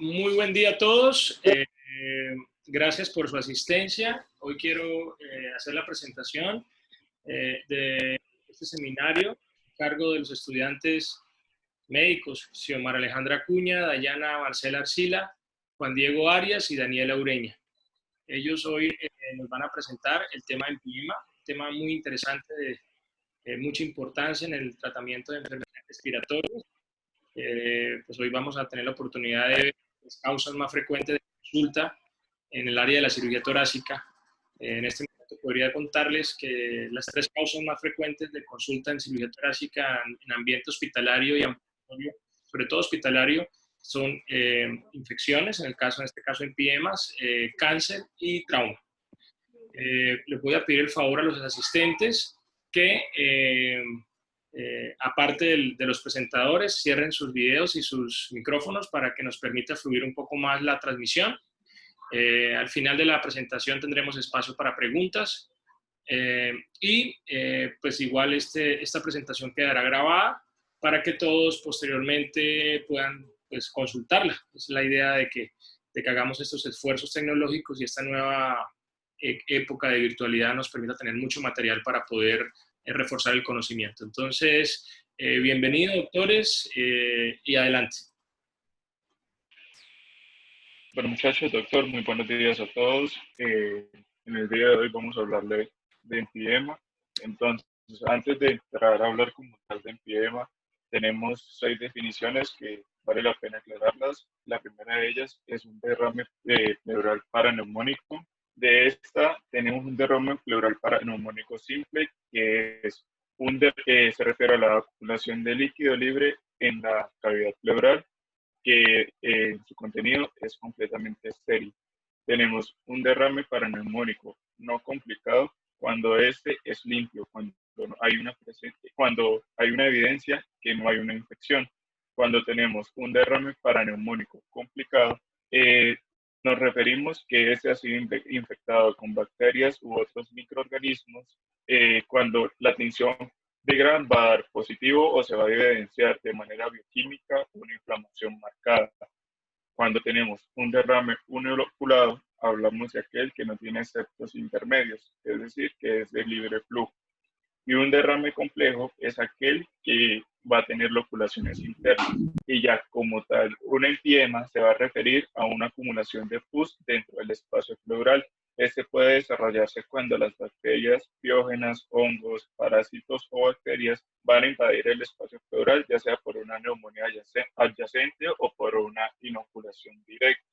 Muy buen día a todos. Gracias por su asistencia. Hoy quiero hacer la presentación de este seminario a cargo de los estudiantes médicos, Xiomara Alejandra Acuña, Dayana Marcela Arcila, Juan Diego Arias y Daniela Ureña. Ellos hoy nos van a presentar el tema del empiema, un tema muy interesante de mucha importancia en el tratamiento de enfermedades respiratorias. Pues hoy vamos a tener la oportunidad de ver las causas más frecuentes de consulta en el área de la cirugía torácica. En este momento podría contarles que las 3 causas más frecuentes de consulta en cirugía torácica en ambiente hospitalario y ambulatorio, sobre todo hospitalario, son infecciones, en este caso empiemas, cáncer y trauma. Les voy a pedir el favor a los asistentes que aparte de los presentadores, cierren sus videos y sus micrófonos para que nos permita fluir un poco más la transmisión. Al final de la presentación tendremos espacio para preguntas pues igual esta presentación quedará grabada para que todos posteriormente puedan pues, consultarla. Es la idea de que hagamos estos esfuerzos tecnológicos y esta nueva época de virtualidad nos permita tener mucho material para poder reforzar el conocimiento. Entonces, bienvenidos, doctores, y adelante. Bueno, muchachos, doctor, muy buenos días a todos. En el día de hoy vamos a hablar de empiema. Entonces, antes de entrar a hablar como tal de empiema, tenemos 6 definiciones que vale la pena aclararlas. La primera de ellas es un derrame pleural paraneumónico. De esta tenemos un derrame pleural paraneumónico simple, que es que se refiere a la acumulación de líquido libre en la cavidad pleural, que su contenido es completamente estéril. Tenemos un derrame paraneumónico no complicado cuando este es limpio, cuando hay una evidencia que no hay una infección. Cuando tenemos un derrame paraneumónico complicado, nos referimos que este ha sido infectado con bacterias u otros microorganismos. Cuando la tinción de Gram va a dar positivo o se va a evidenciar de manera bioquímica una inflamación marcada. Cuando tenemos un derrame uniloculado, hablamos de aquel que no tiene septos intermedios, es decir, que es de libre flujo. Y un derrame complejo es aquel que va a tener loculaciones internas. Y ya como tal, un empiema se va a referir a una acumulación de pus dentro del espacio pleural. Este puede desarrollarse cuando las bacterias, biógenas, hongos, parásitos o bacterias van a invadir el espacio pleural, ya sea por una neumonía adyacente o por una inoculación directa.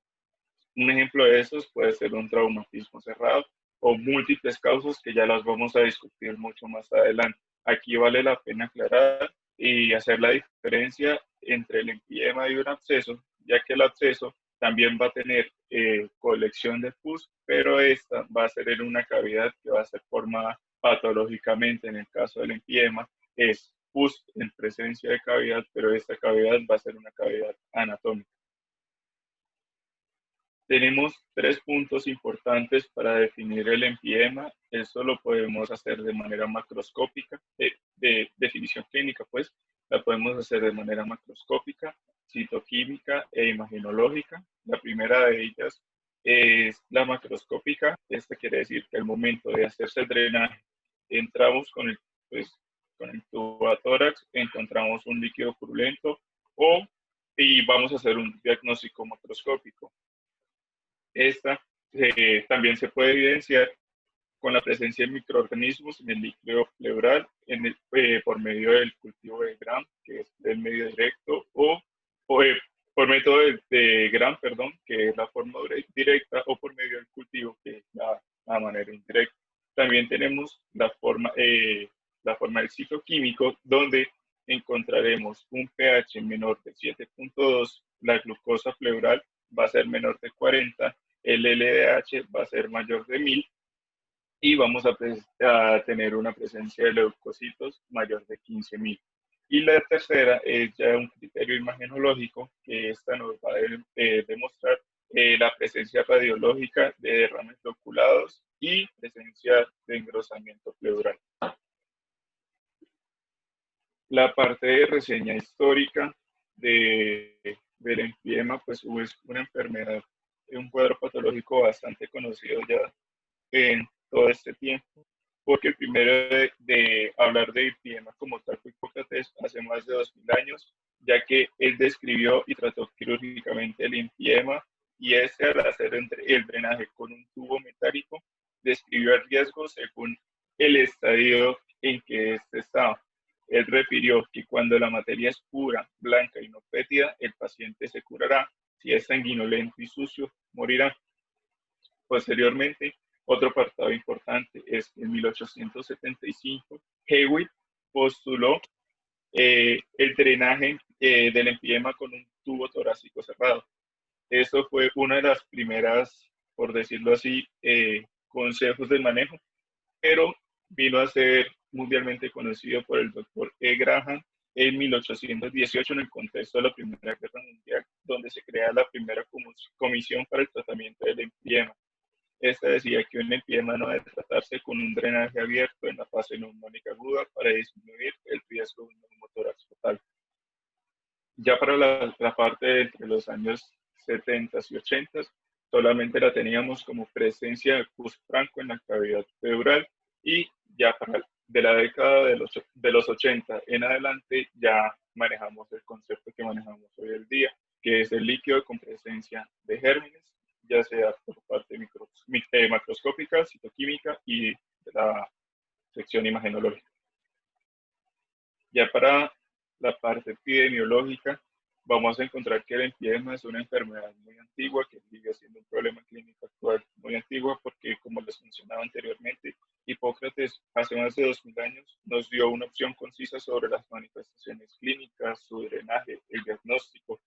Un ejemplo de estos puede ser un traumatismo cerrado o múltiples causas que ya las vamos a discutir mucho más adelante. Aquí vale la pena aclarar y hacer la diferencia entre el empiema y un absceso, ya que el absceso también va a tener colección de pus, pero esta va a ser en una cavidad que va a ser formada patológicamente. En el caso del empiema es pus en presencia de cavidad, pero esta cavidad va a ser una cavidad anatómica. Tenemos 3 puntos importantes para definir el empiema. Esto lo podemos hacer de manera macroscópica, de definición clínica, pues, la podemos hacer de manera macroscópica, citoquímica e imagenológica. La primera de ellas es la macroscópica. Esta quiere decir que al momento de hacerse el drenaje, entramos con el tubatórax, encontramos un líquido purulento y vamos a hacer un diagnóstico macroscópico. Esta también se puede evidenciar con la presencia de microorganismos en el líquido pleural por medio del cultivo de Gram, que es el medio directo, o por método de Gram, que es la forma directa, o por medio del cultivo, que es la manera indirecta. También tenemos la forma del citoquímico, donde encontraremos un pH menor de 7.2, la glucosa pleural va a ser menor de 40, el LDH va a ser mayor de 1000 y vamos a tener una presencia de leucocitos mayor de 15.000. Y la tercera es ya un criterio imagenológico, que esta nos va a demostrar la presencia radiológica de derrames loculados y presencia de engrosamiento pleural. La parte de reseña histórica de del empiema, pues es una enfermedad, un cuadro patológico bastante conocido ya en todo este tiempo, porque el primero de hablar de empiema como tal fue Hipócrates hace más de 2000 años, ya que él describió y trató quirúrgicamente el empiema, y este, al hacer el drenaje con un tubo metálico, describió el riesgo según el estadio en que éste estaba. Él refirió que cuando la materia es pura, blanca y no fétida, el paciente se curará. Si es sanguinolento y sucio, morirá. Posteriormente, otro apartado importante es que en 1875 Hewitt postuló el drenaje del empiema con un tubo torácico cerrado. Esto fue una de las primeras, por decirlo así, consejos de manejo, pero vino a ser mundialmente conocido por el doctor E. Graham en 1818 en el contexto de la Primera Guerra Mundial, donde se crea la primera comisión para el tratamiento del empiema. Esta decía que un empiema no debe tratarse con un drenaje abierto en la fase neumónica aguda para disminuir el riesgo de un neumotórax total. Ya para la parte entre los años 70 y 80, solamente la teníamos como presencia de pus franco en la cavidad pleural, y ya para de la década de los 80 en adelante ya manejamos el concepto que manejamos hoy en día, que es el líquido con presencia de gérmenes, ya sea por parte macroscópica, citoquímica y de la sección imagenológica. Ya para la parte epidemiológica, vamos a encontrar que el empiema es una enfermedad muy antigua, que sigue siendo un problema clínico actual muy antigua, porque como les mencionaba anteriormente, Hipócrates hace más de 2000 años nos dio una opción concisa sobre las manifestaciones clínicas, su drenaje, el diagnóstico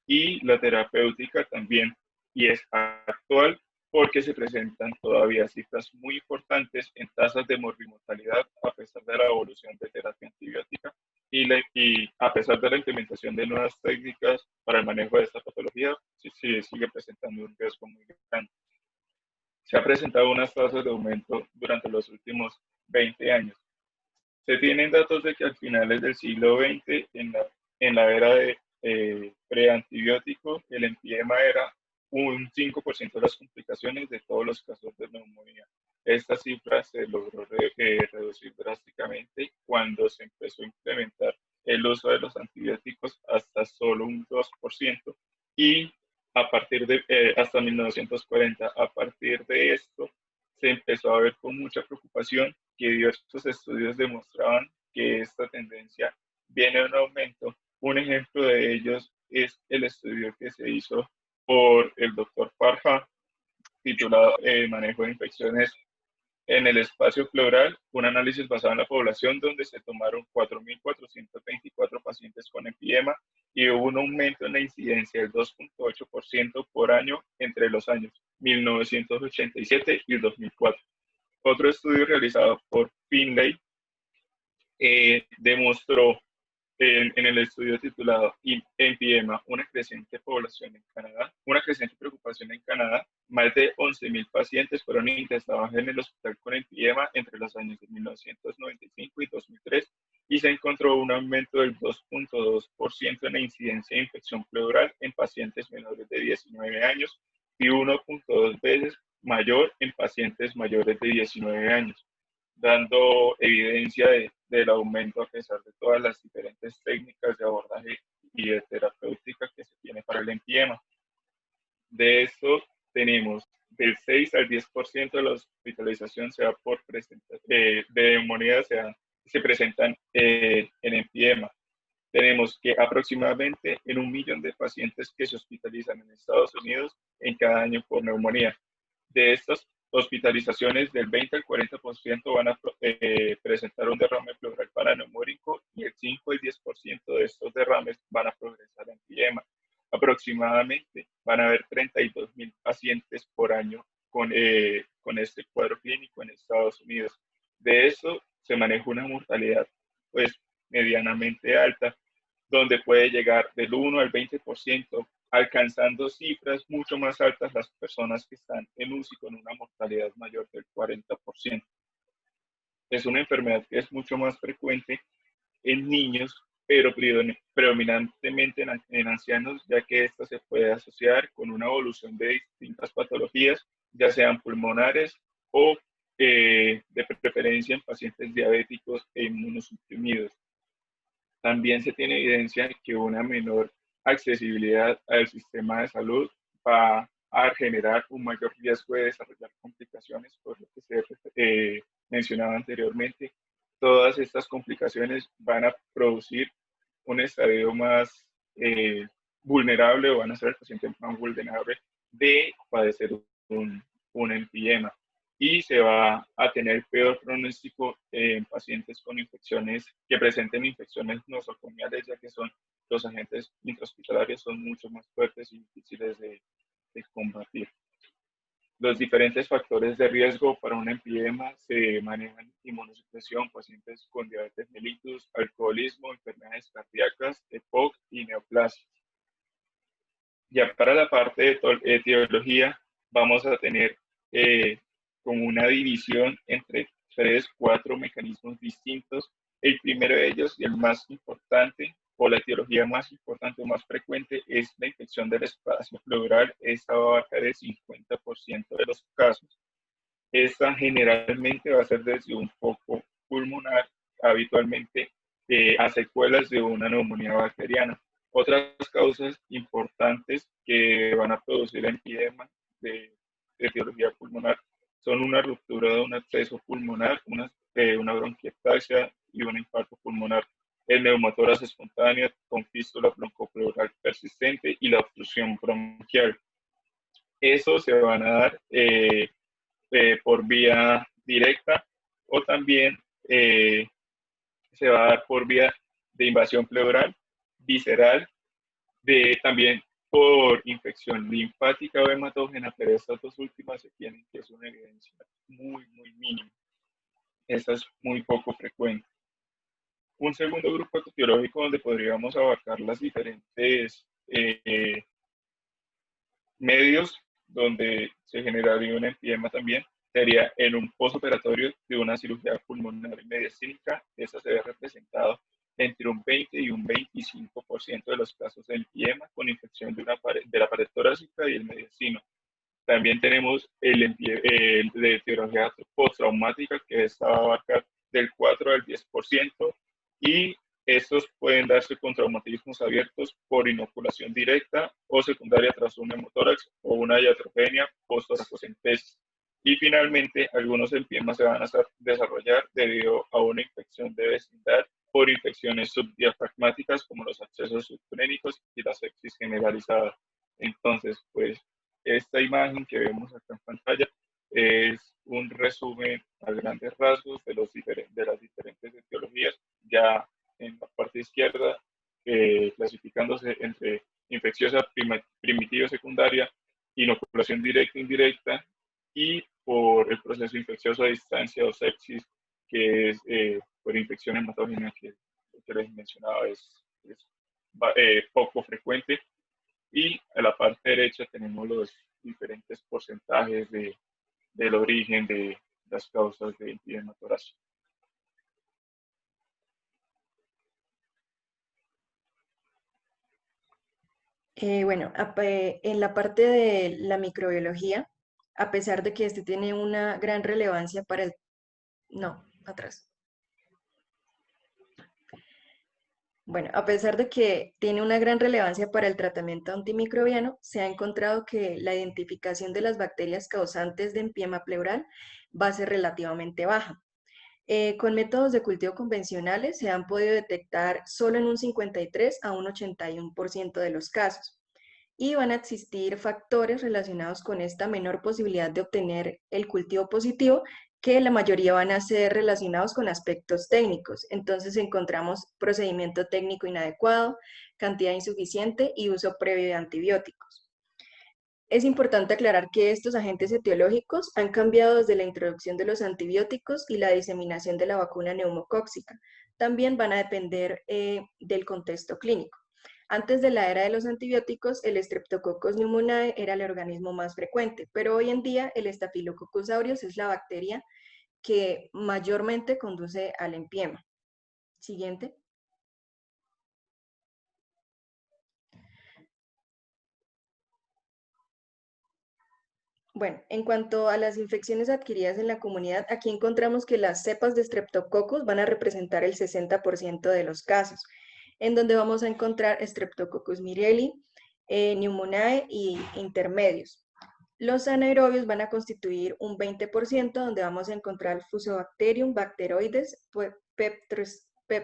y la terapéutica también, y es actual porque se presentan todavía cifras muy importantes en tasas de morbi-mortalidad a pesar de la evolución de terapia antibiótica y a pesar de la implementación de nuevas técnicas para el manejo de esta patología, sigue presentando un riesgo muy grande. Se han presentado unas tasas de aumento durante los últimos 20 años. Se tienen datos de que al finales del siglo XX, en la era de preantibiótico, el empiema era un 5% de las complicaciones de todos los casos de neumonía. Esta cifra se logró reducir drásticamente cuando se empezó a implementar el uso de los antibióticos hasta solo un 2%, y a partir de hasta 1940. A partir de esto se empezó a ver con mucha preocupación que diversos estudios demostraban que esta tendencia viene en aumento. Un ejemplo de ellos es el estudio que se hizo por el doctor Farha, titulado Manejo de infecciones en el espacio pleural, un análisis basado en la población donde se tomaron 4.424 pacientes con empiema y hubo un aumento en la incidencia del 2.8% por año entre los años 1987 y el 2004. Otro estudio realizado por Finlay demostró en el estudio titulado Empiema, una creciente población en Canadá, una creciente preocupación en Canadá. Más de 11.000 pacientes fueron ingresados en el hospital con empiema entre los años de 1995 y 2003, y se encontró un aumento del 2.2% en la incidencia de infección pleural en pacientes menores de 19 años y 1.2 veces mayor en pacientes mayores de 19 años, dando evidencia del aumento a pesar de todas las diferentes técnicas de abordaje y de terapéutica que se tiene para el empiema. De esto tenemos del 6 al 10% de la hospitalización se da por de neumonía se presentan en empiema. Tenemos que aproximadamente en 1 millón de pacientes que se hospitalizan en Estados Unidos en cada año por neumonía. De estas hospitalizaciones, del 20 al 40% van a presentar un derrame pleural paraneumónico, y el 5 al 10% de estos derrames van a progresar en empiema. Aproximadamente van a haber 32.000 pacientes por año con este cuadro clínico en Estados Unidos. De eso se maneja una mortalidad pues medianamente alta, donde puede llegar del 1 al 20%, alcanzando cifras mucho más altas las personas que están en UCI con una mortalidad mayor del 40%. Es una enfermedad que es mucho más frecuente en niños, pero predominantemente en ancianos, ya que esta se puede asociar con una evolución de distintas patologías, ya sean pulmonares o de preferencia en pacientes diabéticos e inmunosuprimidos. También se tiene evidencia de que una menor accesibilidad al sistema de salud va a generar un mayor riesgo de desarrollar complicaciones, por lo que se mencionaba anteriormente. Todas estas complicaciones van a producir un estadio más vulnerable, o van a ser el paciente más vulnerable de padecer un emfisema, y se va a tener peor pronóstico en pacientes con infecciones que presenten infecciones nosocomiales, ya que los agentes intrahospitalarios son mucho más fuertes y difíciles de combatir. Los diferentes factores de riesgo para un emfisema se manejan: inmunosupresión, pacientes con diabetes mellitus, alcoholismo, enfermedades cardíacas, EPOC y neoplasias. Ya para la parte de etiología, vamos a tener como una división entre 3-4 mecanismos distintos. El primero de ellos, y el más importante, o la etiología más importante o más frecuente, es la infección del espacio pleural. Esta va a abarcar el 50% de los casos. Esta generalmente va a ser desde un foco pulmonar, habitualmente a secuelas de una neumonía bacteriana. Otras causas importantes que van a producir emfisema de etiología pulmonar son una ruptura de un absceso pulmonar, una bronquiectasia y un infarto pulmonar, el neumotórax espontáneo con fístula broncopleural persistente y la obstrucción bronquial. Eso se van a dar por vía directa, o también se va a dar por vía de invasión pleural, visceral, también por infección linfática o hematógena, pero estas dos últimas se tienen, que es una evidencia muy, muy mínima. Esta es muy poco frecuente. Un segundo grupo etiológico donde podríamos abarcar las diferentes medios donde se generaría un emfisema también sería en un postoperatorio de una cirugía pulmonar mediastínica. Esa se ve representado entre un 20 y un 25% de los casos de emfisema con infección de la pared torácica y el mediastino. También tenemos de etiología postraumática, que esta va a abarcar del 4 al 10%, y estos pueden darse con traumatismos abiertos por inoculación directa o secundaria tras un neumotórax o una iatrogenia postoracocentesis. Y finalmente, algunos emfiemas se van a desarrollar debido a una infección de vecindad por infecciones subdiafragmáticas como los abscesos subclínicos y la sepsis generalizada. Entonces, pues, esta imagen que vemos acá en pantalla es un resumen a grandes rasgos de las diferentes etiologías, ya en la parte izquierda, clasificándose entre infecciosa primitiva secundaria, inoculación directa e indirecta, y por el proceso infeccioso a distancia o sepsis, que es por infección hematógena, que les mencionaba es poco frecuente. Y a la parte derecha tenemos los diferentes porcentajes del origen de las causas de emfisema torácico. Bueno, en la parte de la microbiología, a pesar de que este tiene una gran relevancia para el... No, atrás. Bueno, a pesar de que tiene una gran relevancia para el tratamiento antimicrobiano, se ha encontrado que la identificación de las bacterias causantes de emfisema pleural va a ser relativamente baja. Con métodos de cultivo convencionales se han podido detectar solo en un 53 a un 81% de los casos, y van a existir factores relacionados con esta menor posibilidad de obtener el cultivo positivo, que la mayoría van a ser relacionados con aspectos técnicos. Entonces encontramos procedimiento técnico inadecuado, cantidad insuficiente y uso previo de antibióticos. Es importante aclarar que estos agentes etiológicos han cambiado desde la introducción de los antibióticos y la diseminación de la vacuna neumocóxica. También van a depender del contexto clínico. Antes de la era de los antibióticos, el Streptococcus pneumoniae era el organismo más frecuente, pero hoy en día el Staphylococcus aureus es la bacteria que mayormente conduce al emfisema. Siguiente. Bueno, en cuanto a las infecciones adquiridas en la comunidad, aquí encontramos que las cepas de Streptococcus van a representar el 60% de los casos, en donde vamos a encontrar Streptococcus mireyi, Pneumoniae y intermedios. Los anaerobios van a constituir un 20%, donde vamos a encontrar Fusobacterium, Bacteroides,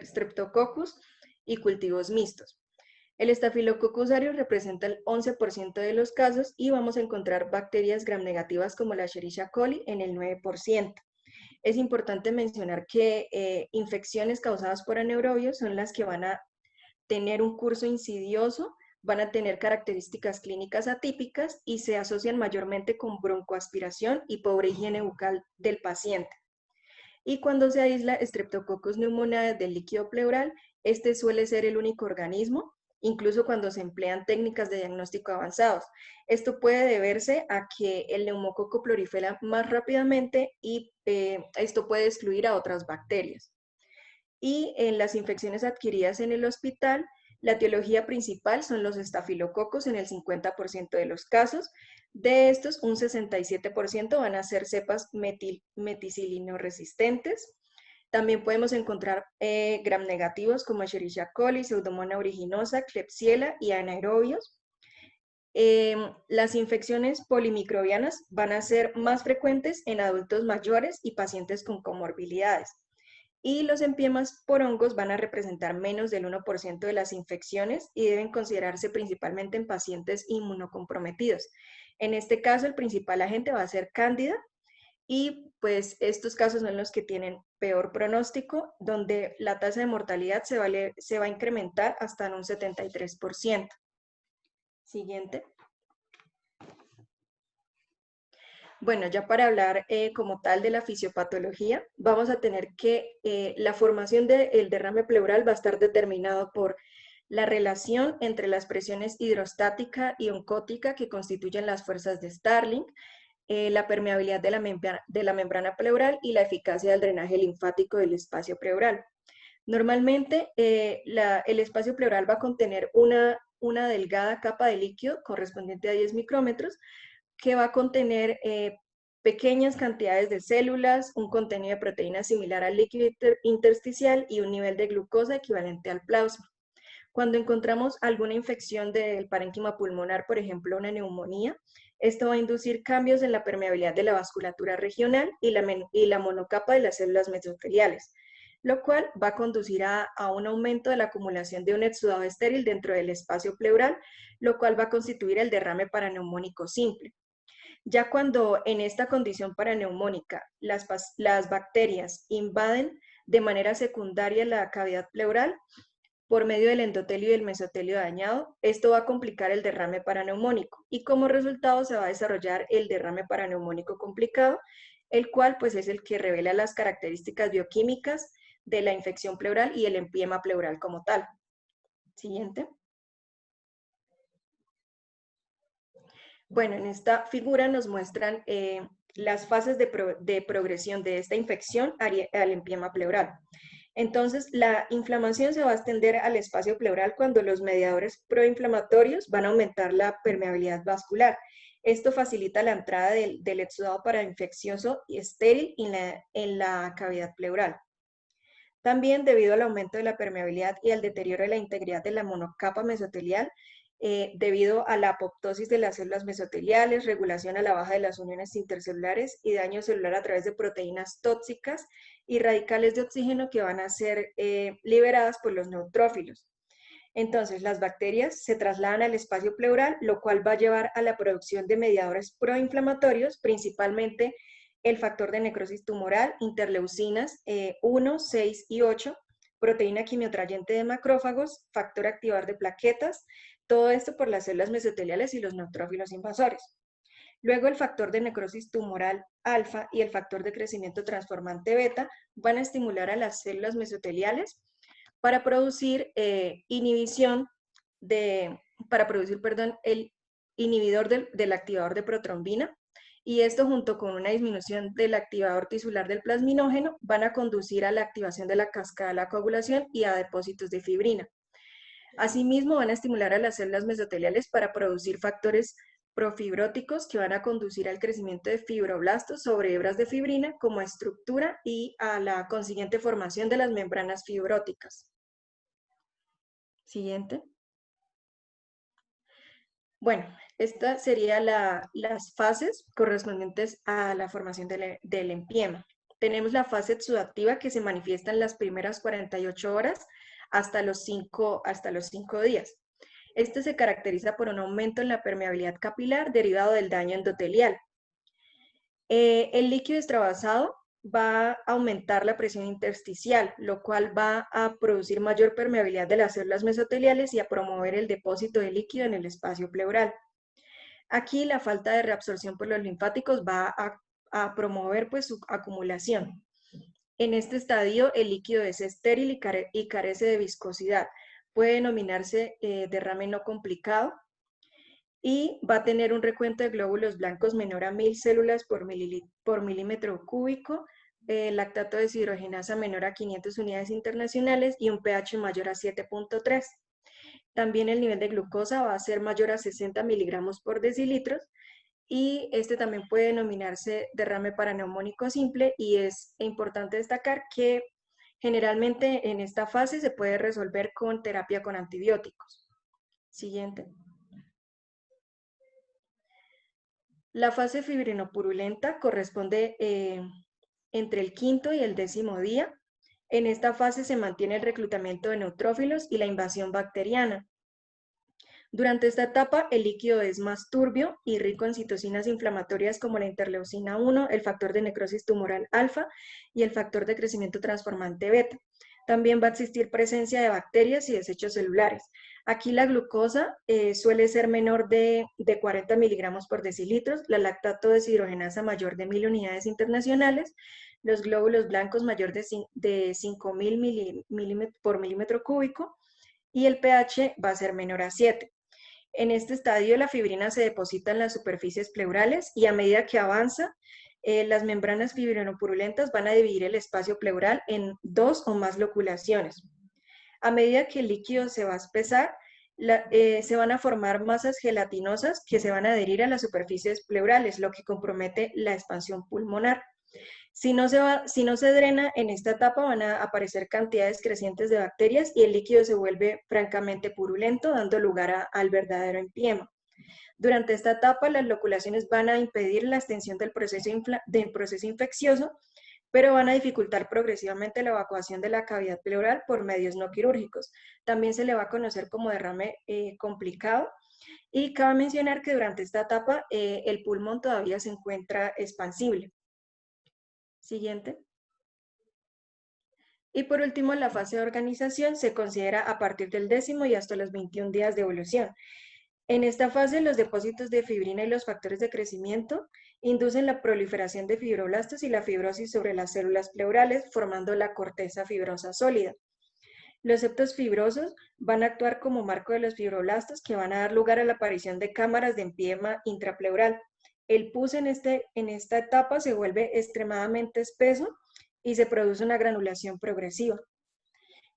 Streptococcus y cultivos mixtos. El Staphylococcus aureus representa el 11% de los casos y vamos a encontrar bacterias gram negativas como la Escherichia coli en el 9%. Es importante mencionar que infecciones causadas por anaerobios son las que van a tener un curso insidioso, van a tener características clínicas atípicas y se asocian mayormente con broncoaspiración y pobre higiene bucal del paciente. Y cuando se aísla Streptococcus pneumoniae del líquido pleural, este suele ser el único organismo, incluso cuando se emplean técnicas de diagnóstico avanzados. Esto puede deberse a que el neumococo prolifera más rápidamente y esto puede excluir a otras bacterias. Y en las infecciones adquiridas en el hospital, la etiología principal son los estafilococos en el 50% de los casos. De estos, un 67% van a ser cepas meticilino resistentes. También podemos encontrar gram negativos como Escherichia coli, Pseudomonas aeruginosa, Klebsiella y anaerobios. Las infecciones polimicrobianas van a ser más frecuentes en adultos mayores y pacientes con comorbilidades. Y los empiemas por hongos van a representar menos del 1% de las infecciones y deben considerarse principalmente en pacientes inmunocomprometidos. En este caso, el principal agente va a ser Cándida y pues estos casos son los que tienen peor pronóstico, donde la tasa de mortalidad se va a incrementar hasta en un 73%. Siguiente. Bueno, ya para hablar como tal de la fisiopatología, vamos a tener que la formación del derrame pleural va a estar determinado por la relación entre las presiones hidrostática y oncótica que constituyen las fuerzas de Starling, la permeabilidad de la membrana pleural y la eficacia del drenaje linfático del espacio pleural. Normalmente, el espacio pleural va a contener una delgada capa de líquido correspondiente a 10 micrómetros, que va a contener pequeñas cantidades de células, un contenido de proteínas similar al líquido intersticial y un nivel de glucosa equivalente al plasma. Cuando encontramos alguna infección del parénquima pulmonar, por ejemplo, una neumonía, esto va a inducir cambios en la permeabilidad de la vasculatura regional y la monocapa de las células mesoteliales, lo cual va a conducir a un aumento de la acumulación de un exudado estéril dentro del espacio pleural, lo cual va a constituir el derrame paraneumónico simple. Ya cuando en esta condición paraneumónica las bacterias invaden de manera secundaria la cavidad pleural por medio del endotelio y del mesotelio dañado, esto va a complicar el derrame paraneumónico y como resultado se va a desarrollar el derrame paraneumónico complicado, el cual pues es el que revela las características bioquímicas de la infección pleural y el empiema pleural como tal. Siguiente. Bueno, en esta figura nos muestran las fases de progresión de esta infección al empiema pleural. Entonces, la inflamación se va a extender al espacio pleural cuando los mediadores proinflamatorios van a aumentar la permeabilidad vascular. Esto facilita la entrada del exudado parainfeccioso y estéril en la cavidad pleural. También, debido al aumento de la permeabilidad y al deterioro de la integridad de la monocapa mesotelial, debido a la apoptosis de las células mesoteliales, regulación a la baja de las uniones intercelulares y daño celular a través de proteínas tóxicas y radicales de oxígeno que van a ser liberadas por los neutrófilos. Entonces, las bacterias se trasladan al espacio pleural, lo cual va a llevar a la producción de mediadores proinflamatorios, principalmente el factor de necrosis tumoral, interleucinas 1, 6 y 8, proteína quimiotrayente de macrófagos, factor activador de plaquetas, todo esto por las células mesoteliales y los neutrófilos invasores. Luego el factor de necrosis tumoral alfa y el factor de crecimiento transformante beta van a estimular a las células mesoteliales para producir el inhibidor del activador de protrombina, y esto junto con una disminución del activador tisular del plasminógeno van a conducir a la activación de la cascada de la coagulación y a depósitos de fibrina. Asimismo, van a estimular a las células mesoteliales para producir factores profibróticos que van a conducir al crecimiento de fibroblastos sobre hebras de fibrina como estructura y a la consiguiente formación de las membranas fibróticas. Siguiente. Bueno, estas serían las fases correspondientes a la formación del empiema. Tenemos la fase exudativa que se manifiesta en las primeras 48 horas hasta los 5 días. Este se caracteriza por un aumento en la permeabilidad capilar derivado del daño endotelial. El líquido extravasado va a aumentar la presión intersticial, lo cual va a producir mayor permeabilidad de las células mesoteliales y a promover el depósito de líquido en el espacio pleural. Aquí la falta de reabsorción por los linfáticos va a promover pues, su acumulación. En este estadio el líquido es estéril y carece de viscosidad. Puede denominarse derrame no complicado y va a tener un recuento de glóbulos blancos menor a 1000 células por milímetro cúbico, lactato de deshidrogenasa menor a 500 unidades internacionales y un pH mayor a 7.3. También el nivel de glucosa va a ser mayor a 60 miligramos por decilitros y este también puede denominarse derrame paraneumónico simple y es importante destacar que generalmente en esta fase se puede resolver con terapia con antibióticos. Siguiente. La fase fibrinopurulenta corresponde entre el 5º y el 10º día. En esta fase se mantiene el reclutamiento de neutrófilos y la invasión bacteriana. Durante esta etapa, el líquido es más turbio y rico en citocinas inflamatorias como la interleucina 1, el factor de necrosis tumoral alfa y el factor de crecimiento transformante beta. También va a existir presencia de bacterias y desechos celulares. Aquí la glucosa suele ser menor de 40 miligramos por decilitros, la lactato de deshidrogenasa mayor de 1000 unidades internacionales, los glóbulos blancos mayor de 5000 por milímetro cúbico y el pH va a ser menor a 7. En este estadio la fibrina se deposita en las superficies pleurales y a medida que avanza, las membranas fibrinopurulentas van a dividir el espacio pleural en 2 o más loculaciones. A medida que el líquido se va a espesar, se van a formar masas gelatinosas que se van a adherir a las superficies pleurales, lo que compromete la expansión pulmonar. Si no se drena en esta etapa, van a aparecer cantidades crecientes de bacterias y el líquido se vuelve francamente purulento, dando lugar al verdadero empiema. Durante esta etapa, las loculaciones van a impedir la extensión del proceso infeccioso, pero van a dificultar progresivamente la evacuación de la cavidad pleural por medios no quirúrgicos. También se le va a conocer como derrame complicado. Y cabe mencionar que durante esta etapa el pulmón todavía se encuentra expansible. Siguiente. Y por último, la fase de organización se considera a partir del 10º y hasta los 21 días de evolución. En esta fase, los depósitos de fibrina y los factores de crecimiento inducen la proliferación de fibroblastos y la fibrosis sobre las células pleurales, formando la corteza fibrosa sólida. Los septos fibrosos van a actuar como marco de los fibroblastos que van a dar lugar a la aparición de cámaras de empiema intrapleural. El pus en esta etapa se vuelve extremadamente espeso y se produce una granulación progresiva.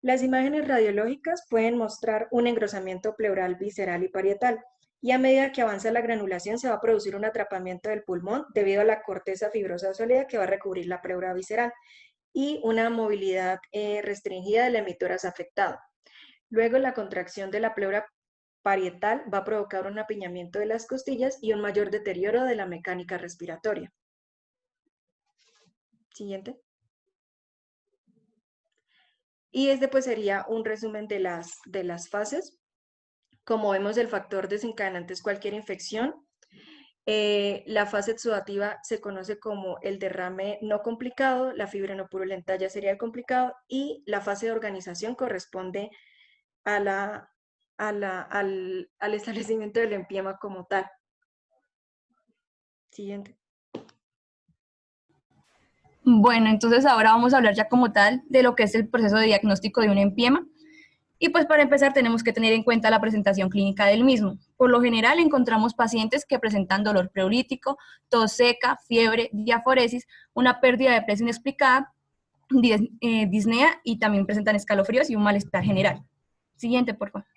Las imágenes radiológicas pueden mostrar un engrosamiento pleural visceral y parietal, y a medida que avanza la granulación se va a producir un atrapamiento del pulmón debido a la corteza fibrosa sólida que va a recubrir la pleura visceral y una movilidad restringida del emitoras afectado. Luego la contracción de la pleura parietal va a provocar un apiñamiento de las costillas y un mayor deterioro de la mecánica respiratoria. Siguiente. Y este pues sería un resumen de las fases. Como vemos, el factor desencadenante es cualquier infección. La fase exudativa se conoce como el derrame no complicado, la fibrinopurulenta ya sería el complicado, y la fase de organización corresponde al establecimiento del empiema como tal. Siguiente. Bueno, entonces ahora vamos a hablar ya como tal de lo que es el proceso de diagnóstico de un empiema. Y pues para empezar tenemos que tener en cuenta la presentación clínica del mismo. Por lo general encontramos pacientes que presentan dolor pleurítico, tos seca, fiebre, diaforesis, una pérdida de presión inexplicada, disnea y también presentan escalofríos y un malestar general. Siguiente, por favor.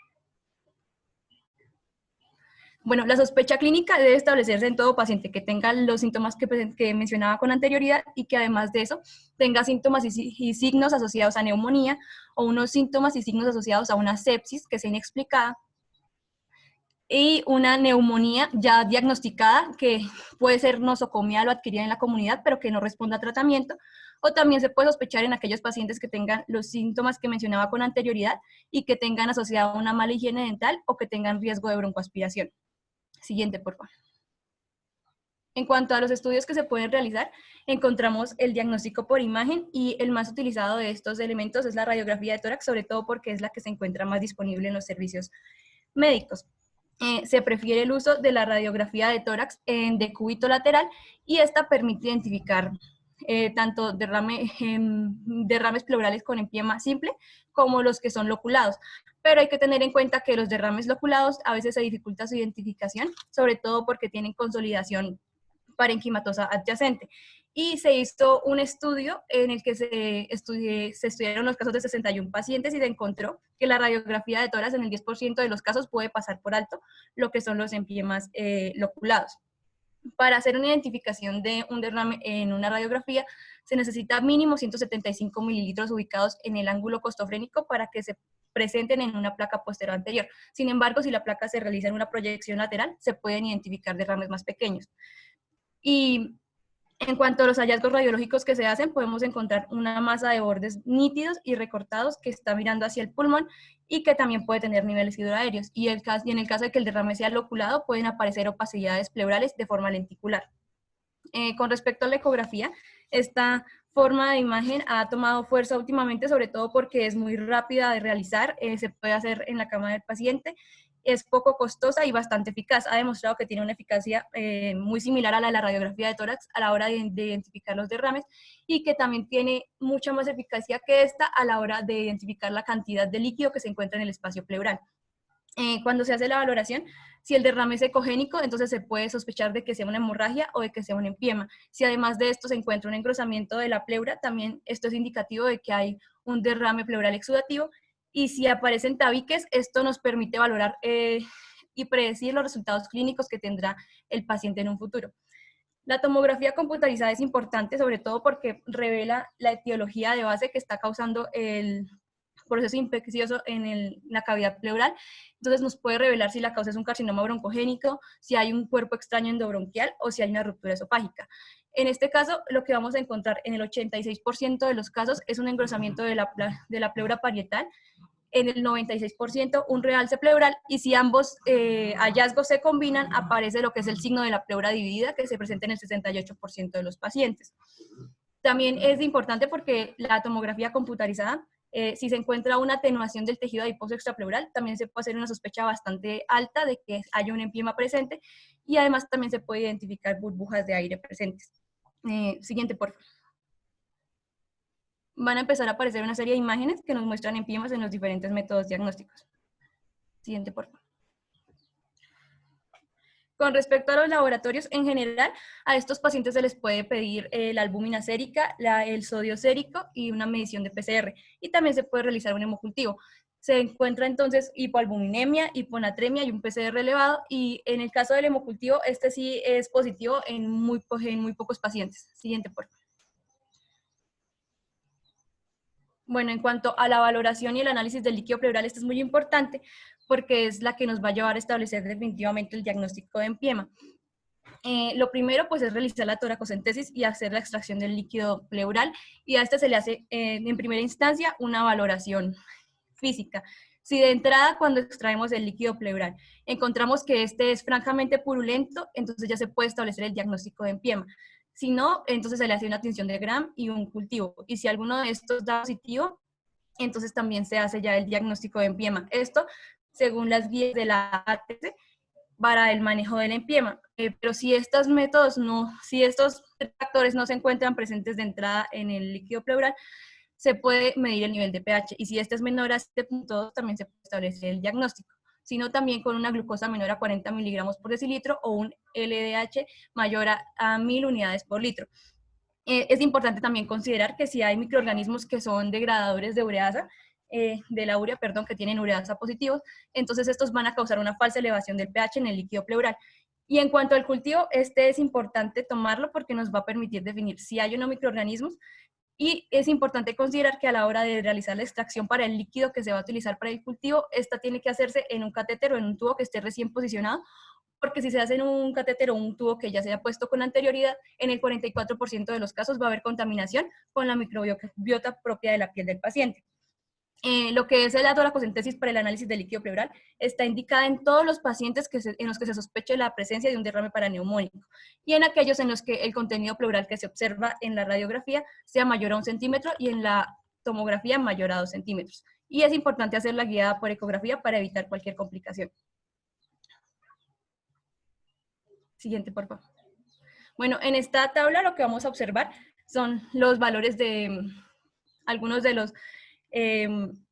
Bueno, la sospecha clínica debe establecerse en todo paciente que tenga los síntomas que mencionaba con anterioridad y que además de eso tenga síntomas y signos asociados a neumonía o unos síntomas y signos asociados a una sepsis que sea inexplicada y una neumonía ya diagnosticada que puede ser nosocomial o adquirida en la comunidad pero que no responda a tratamiento, o también se puede sospechar en aquellos pacientes que tengan los síntomas que mencionaba con anterioridad y que tengan asociada una mala higiene dental o que tengan riesgo de broncoaspiración. Siguiente, por favor. En cuanto a los estudios que se pueden realizar, encontramos el diagnóstico por imagen y el más utilizado de estos elementos es la radiografía de tórax, sobre todo porque es la que se encuentra más disponible en los servicios médicos. Se prefiere el uso de la radiografía de tórax en decúbito lateral y esta permite identificar tanto derrames pleurales con empiema simple como los que son loculados. Pero hay que tener en cuenta que los derrames loculados a veces se dificulta su identificación, sobre todo porque tienen consolidación parenquimatosa adyacente. Y se hizo un estudio en el que se estudiaron los casos de 61 pacientes y se encontró que la radiografía de tórax en el 10% de los casos puede pasar por alto lo que son los empiemas loculados. Para hacer una identificación de un derrame en una radiografía se necesita mínimo 175 mililitros ubicados en el ángulo costofrénico para que se presenten en una placa posterior anterior. Sin embargo, si la placa se realiza en una proyección lateral, se pueden identificar derrames más pequeños. Y en cuanto a los hallazgos radiológicos que se hacen, podemos encontrar una masa de bordes nítidos y recortados que está mirando hacia el pulmón y que también puede tener niveles hidroaéreos. Y en el caso de que el derrame sea loculado, pueden aparecer opacidades pleurales de forma lenticular. Con respecto a la ecografía, esta forma de imagen ha tomado fuerza últimamente, sobre todo porque es muy rápida de realizar, se puede hacer en la cama del paciente, es poco costosa y bastante eficaz. Ha demostrado que tiene una eficacia muy similar a la de la radiografía de tórax a la hora de identificar los derrames y que también tiene mucha más eficacia que esta a la hora de identificar la cantidad de líquido que se encuentra en el espacio pleural. Cuando se hace la valoración, si el derrame es ecogénico, entonces se puede sospechar de que sea una hemorragia o de que sea un empiema. Si además de esto se encuentra un engrosamiento de la pleura, también esto es indicativo de que hay un derrame pleural exudativo. Y si aparecen tabiques, esto nos permite valorar y predecir los resultados clínicos que tendrá el paciente en un futuro. La tomografía computarizada es importante, sobre todo porque revela la etiología de base que está causando el proceso infeccioso en la cavidad pleural. Entonces nos puede revelar si la causa es un carcinoma broncogénico, si hay un cuerpo extraño endobronquial o si hay una ruptura esofágica. En este caso, lo que vamos a encontrar en el 86% de los casos es un engrosamiento de la pleura parietal, en el 96% un realce pleural, y si ambos hallazgos se combinan, aparece lo que es el signo de la pleura dividida, que se presenta en el 68% de los pacientes. También es importante porque la tomografía computarizada, si se encuentra una atenuación del tejido adiposo extrapleural, también se puede hacer una sospecha bastante alta de que haya un empiema presente, y además también se puede identificar burbujas de aire presentes. Siguiente, por favor. Van a empezar a aparecer una serie de imágenes que nos muestran empiemas en los diferentes métodos diagnósticos. Siguiente, por favor. Con respecto a los laboratorios en general, a estos pacientes se les puede pedir la albúmina sérica, el sodio sérico y una medición de PCR. Y también se puede realizar un hemocultivo. Se encuentra entonces hipoalbuminemia, hiponatremia y un PCR elevado. Y en el caso del hemocultivo, este sí es positivo en muy pocos pacientes. Siguiente, por favor. Bueno, en cuanto a la valoración y el análisis del líquido pleural, esto es muy importante porque es la que nos va a llevar a establecer definitivamente el diagnóstico de empiema. Lo primero, pues, es realizar la toracocentesis y hacer la extracción del líquido pleural, y a este se le hace, en primera instancia, una valoración física. Si de entrada, cuando extraemos el líquido pleural, encontramos que este es francamente purulento, entonces ya se puede establecer el diagnóstico de empiema. Si no, entonces se le hace una tinción de Gram y un cultivo. Y si alguno de estos da positivo, entonces también se hace ya el diagnóstico de empiema. Esto según las guías de la ATC para el manejo del empiema. Pero si estos métodos si estos factores no se encuentran presentes de entrada en el líquido pleural, se puede medir el nivel de pH. Y si este es menor a 7.2, también se puede establecer el diagnóstico, sino también con una glucosa menor a 40 miligramos por decilitro o un LDH mayor a 1000 unidades por litro. Es importante también considerar que si hay microorganismos que son degradadores de ureasa, de la urea, perdón, que tienen ureasa positivos, entonces estos van a causar una falsa elevación del pH en el líquido pleural. Y en cuanto al cultivo, este es importante tomarlo porque nos va a permitir definir si hay o no microorganismos, y es importante considerar que a la hora de realizar la extracción para el líquido que se va a utilizar para el cultivo, esta tiene que hacerse en un catéter o en un tubo que esté recién posicionado, porque si se hace en un catéter o un tubo que ya se haya puesto con anterioridad, en el 44% de los casos va a haber contaminación con la microbiota propia de la piel del paciente. Lo que es el atolacosíntesis para el análisis del líquido pleural está indicada en todos los pacientes en los que se sospeche la presencia de un derrame paraneumónico y en aquellos en los que el contenido pleural que se observa en la radiografía sea mayor a 1 centímetro y en la tomografía mayor a 2 centímetros. Y es importante hacer la guiada por ecografía para evitar cualquier complicación. Siguiente, por favor. Bueno, en esta tabla lo que vamos a observar son los valores de algunos de los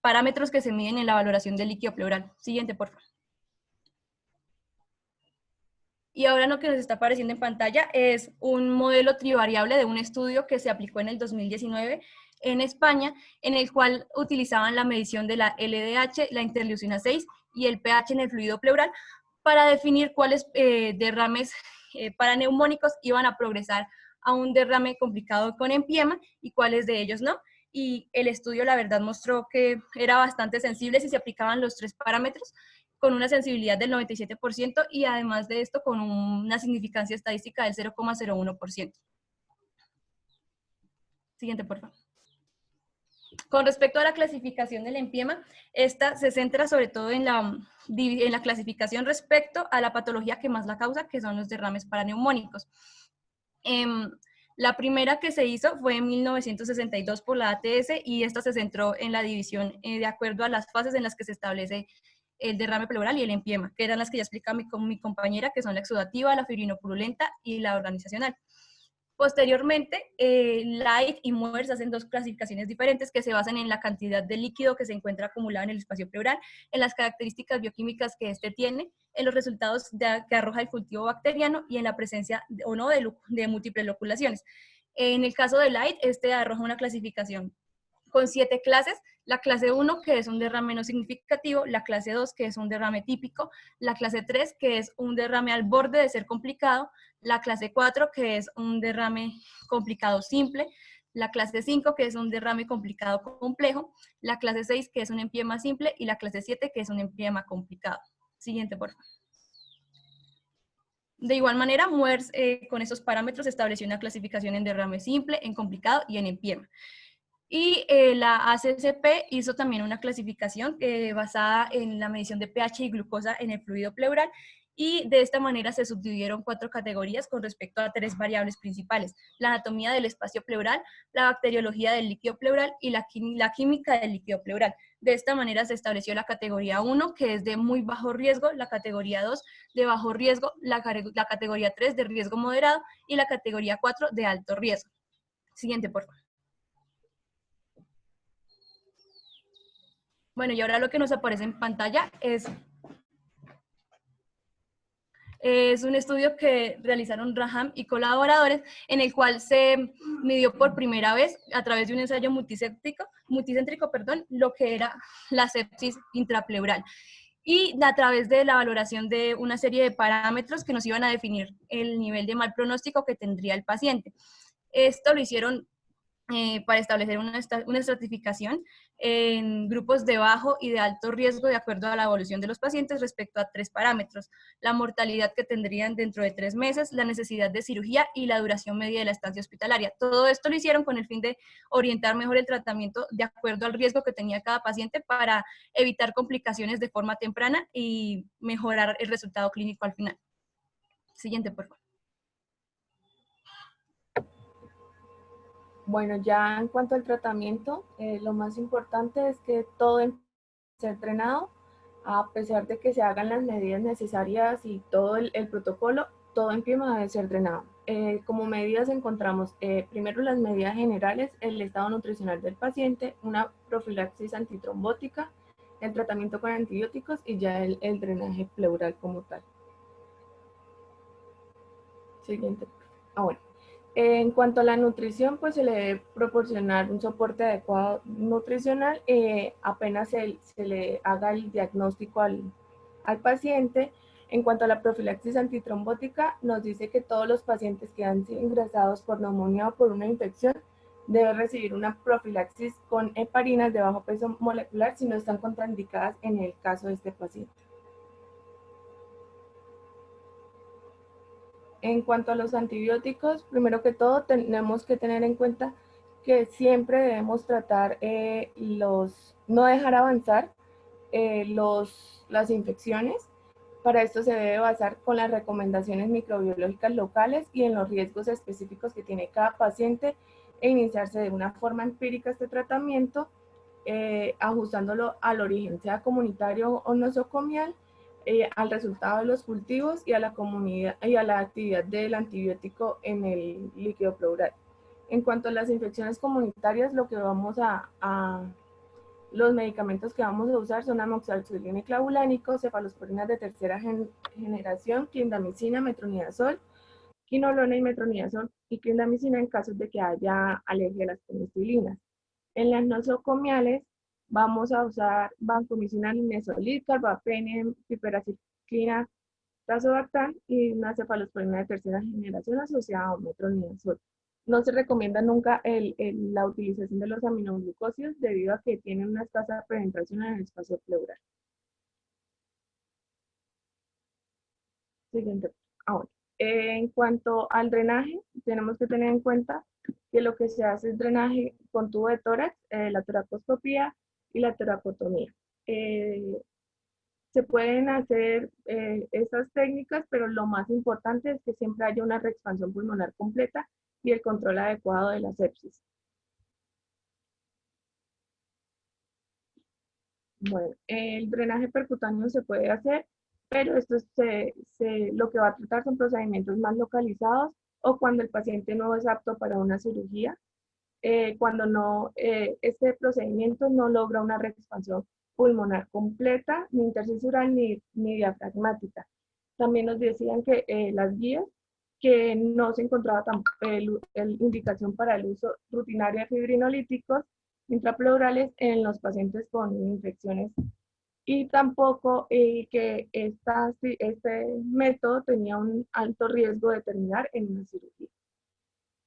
parámetros que se miden en la valoración del líquido pleural. Siguiente, por favor. Y ahora lo que nos está apareciendo en pantalla es un modelo trivariable de un estudio que se aplicó en el 2019 en España, en el cual utilizaban la medición de la LDH, la interleucina 6 y el pH en el fluido pleural para definir cuáles derrames paraneumónicos iban a progresar a un derrame complicado con empiema y cuáles de ellos no. Y el estudio, la verdad, mostró que era bastante sensible si se aplicaban los 3 parámetros, con una sensibilidad del 97% y además de esto con una significancia estadística del 0,01%. Siguiente, por favor. Con respecto a la clasificación del empiema, esta se centra sobre todo en la clasificación respecto a la patología que más la causa, que son los derrames paraneumónicos. La primera que se hizo fue en 1962 por la ATS y esta se centró en la división de acuerdo a las fases en las que se establece el derrame pleural y el empiema, que eran las que ya explica mi compañera, que son la exudativa, la fibrinopurulenta y la organizacional. Posteriormente, Light y Moers hacen 2 clasificaciones diferentes que se basan en la cantidad de líquido que se encuentra acumulado en el espacio pleural, en las características bioquímicas que este tiene, en los resultados que arroja el cultivo bacteriano y en la presencia o no de múltiples loculaciones. En el caso de Light, este arroja una clasificación con 7 clases, la clase 1, que es un derrame no significativo, la clase 2, que es un derrame típico, la clase 3, que es un derrame al borde de ser complicado, la clase 4, que es un derrame complicado simple, la clase 5, que es un derrame complicado complejo, la clase 6, que es un empiema simple, y la clase 7, que es un empiema complicado. Siguiente, por favor. De igual manera, Moers con esos parámetros estableció una clasificación en derrame simple, en complicado y en empiema. Y la ACCP hizo también una clasificación basada en la medición de pH y glucosa en el fluido pleural, y de esta manera se subdividieron 4 categorías con respecto a 3 variables principales: la anatomía del espacio pleural, la bacteriología del líquido pleural y la química del líquido pleural. De esta manera se estableció la categoría 1, que es de muy bajo riesgo, la categoría 2 de bajo riesgo, la categoría 3 de riesgo moderado y la categoría 4 de alto riesgo. Siguiente, por favor. Bueno, y ahora lo que nos aparece en pantalla es un estudio que realizaron Raham y colaboradores, en el cual se midió por primera vez, a través de un ensayo multicéntrico, lo que era la sepsis intrapleural. Y a través de la valoración de una serie de parámetros que nos iban a definir el nivel de mal pronóstico que tendría el paciente. Esto lo hicieron para establecer una estratificación en grupos de bajo y de alto riesgo de acuerdo a la evolución de los pacientes respecto a 3 parámetros: la mortalidad que tendrían dentro de 3 meses, la necesidad de cirugía y la duración media de la estancia hospitalaria. Todo esto lo hicieron con el fin de orientar mejor el tratamiento de acuerdo al riesgo que tenía cada paciente para evitar complicaciones de forma temprana y mejorar el resultado clínico al final. Siguiente, por favor. Bueno, ya en cuanto al tratamiento, lo más importante es que todo debe ser drenado, a pesar de que se hagan las medidas necesarias y todo el protocolo, todo empiema debe ser drenado. Como medidas encontramos primero las medidas generales, el estado nutricional del paciente, una profilaxis antitrombótica, el tratamiento con antibióticos y ya el drenaje pleural como tal. Siguiente. Bueno. En cuanto a la nutrición, pues se le debe proporcionar un soporte adecuado nutricional apenas se le haga el diagnóstico al paciente. En cuanto a la profilaxis antitrombótica, nos dice que todos los pacientes que han sido ingresados por neumonía o por una infección deben recibir una profilaxis con heparinas de bajo peso molecular si no están contraindicadas en el caso de este paciente. En cuanto a los antibióticos, primero que todo tenemos que tener en cuenta que siempre debemos tratar no dejar avanzar las infecciones. Para esto se debe basar con las recomendaciones microbiológicas locales y en los riesgos específicos que tiene cada paciente e iniciarse de una forma empírica este tratamiento, ajustándolo al origen, sea comunitario o nosocomial, al resultado de los cultivos y a la comunidad y a la actividad del antibiótico en el líquido pleural. En cuanto a las infecciones comunitarias, lo que los medicamentos que vamos a usar son amoxicilina y clavulánico, cefalosporinas de tercera generación, clindamicina, metronidazol, quinolona y metronidazol y clindamicina en casos de que haya alergia a las penicilinas. En las nosocomiales vamos a usar vancomicina, linezolid, carbapene, piperaciclina, tazobactam y una cefalosporina de tercera generación asociada a un metronidazol. No se recomienda nunca la utilización de los aminoglucósidos debido a que tienen una escasa penetración en el espacio pleural. Siguiente. Ahora, en cuanto al drenaje, tenemos que tener en cuenta que lo que se hace es drenaje con tubo de tórax, la toracoscopía y la toracotomía. Se pueden hacer estas técnicas, pero lo más importante es que siempre haya una reexpansión pulmonar completa y el control adecuado de la sepsis. Bueno, el drenaje percutáneo se puede hacer, pero esto lo que va a tratar son procedimientos más localizados o cuando el paciente no es apto para una cirugía, cuando este procedimiento no logra una reexpansión pulmonar completa, ni intersticial ni diafragmática. También nos decían que las guías que no se encontraba indicación para el uso rutinario de fibrinolíticos intrapleurales en los pacientes con infecciones y tampoco que este método tenía un alto riesgo de terminar en una cirugía.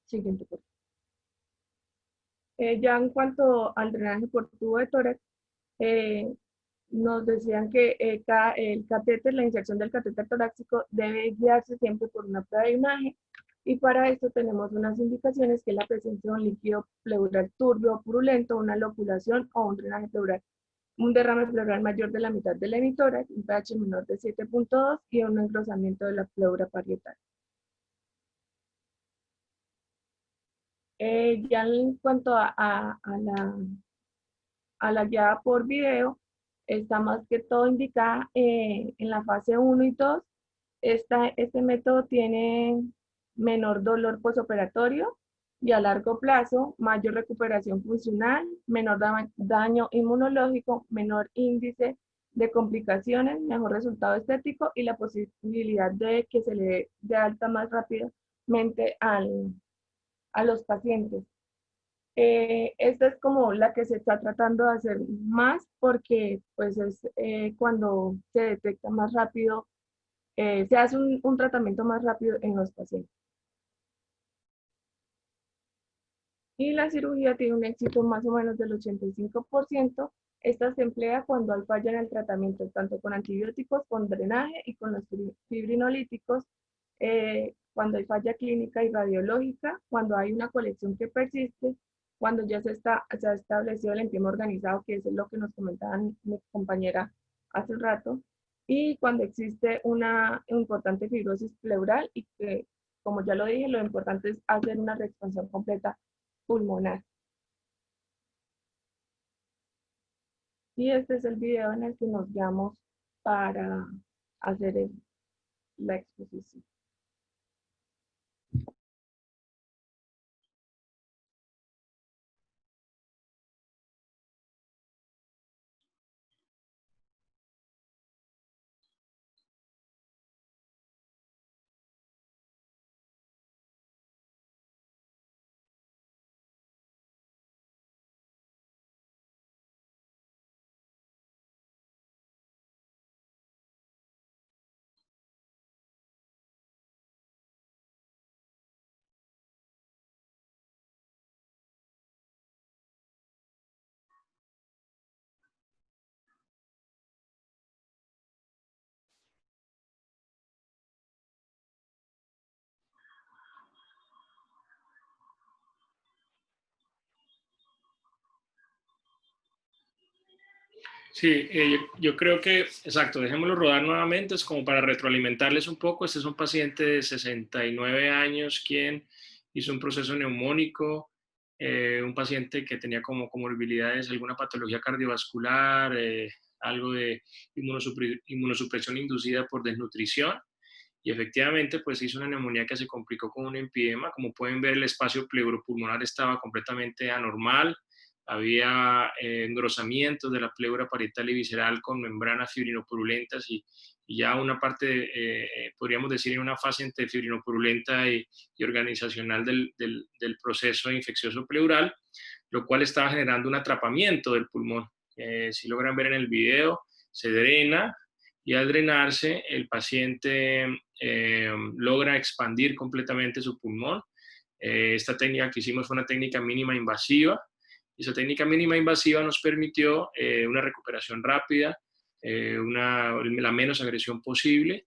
Siguiente, por favor. Ya en cuanto al drenaje por tubo de tórax, eh, nos decían que el catéter, la inserción del catéter torácico debe guiarse siempre por una prueba de imagen y para esto tenemos unas indicaciones que es la presencia de un líquido pleural turbio o purulento, una loculación o un drenaje pleural, un derrame pleural mayor de la mitad del hemitórax, un pH menor de 7.2 y un engrosamiento de la pleura parietal. Ya en cuanto a la guiada por video, está más que todo indicada en la fase 1 y 2. Este método tiene menor dolor posoperatorio y a largo plazo, mayor recuperación funcional, menor daño inmunológico, menor índice de complicaciones, mejor resultado estético y la posibilidad de que se le dé de alta más rápidamente a los pacientes. Esta es como la que se está tratando de hacer más porque pues es cuando se detecta más rápido, se hace un tratamiento más rápido en los pacientes. Y la cirugía tiene un éxito más o menos del 85%. Esta se emplea cuando hay falla en el tratamiento, tanto con antibióticos, con drenaje y con los fibrinolíticos, cuando hay falla clínica y radiológica, cuando hay una colección que persiste, cuando ya se ha establecido el empiema organizado, que es lo que nos comentaba mi compañera hace un rato, y cuando existe una importante fibrosis pleural y que, como ya lo dije, lo importante es hacer una reexpansión completa pulmonar. Y este es el video en el que nos guiamos para hacer la exposición. Sí, yo creo que, exacto, dejémoslo rodar nuevamente, es como para retroalimentarles un poco. Este es un paciente de 69 años quien hizo un proceso neumónico, un paciente que tenía como comorbilidades alguna patología cardiovascular, algo de inmunosupresión inducida por desnutrición, y efectivamente pues hizo una neumonía que se complicó con un empiema. Como pueden ver, el espacio pleuropulmonar estaba completamente anormal, había engrosamientos de la pleura parietal y visceral con membranas fibrinopurulentas y ya una parte, podríamos decir, en una fase entre fibrinopurulenta y organizacional del proceso infeccioso pleural, lo cual estaba generando un atrapamiento del pulmón. Si logran ver en el video, se drena y al drenarse el paciente logra expandir completamente su pulmón. Esta técnica que hicimos fue una técnica mínima invasiva. Esa técnica mínima invasiva nos permitió una recuperación rápida, la menos agresión posible,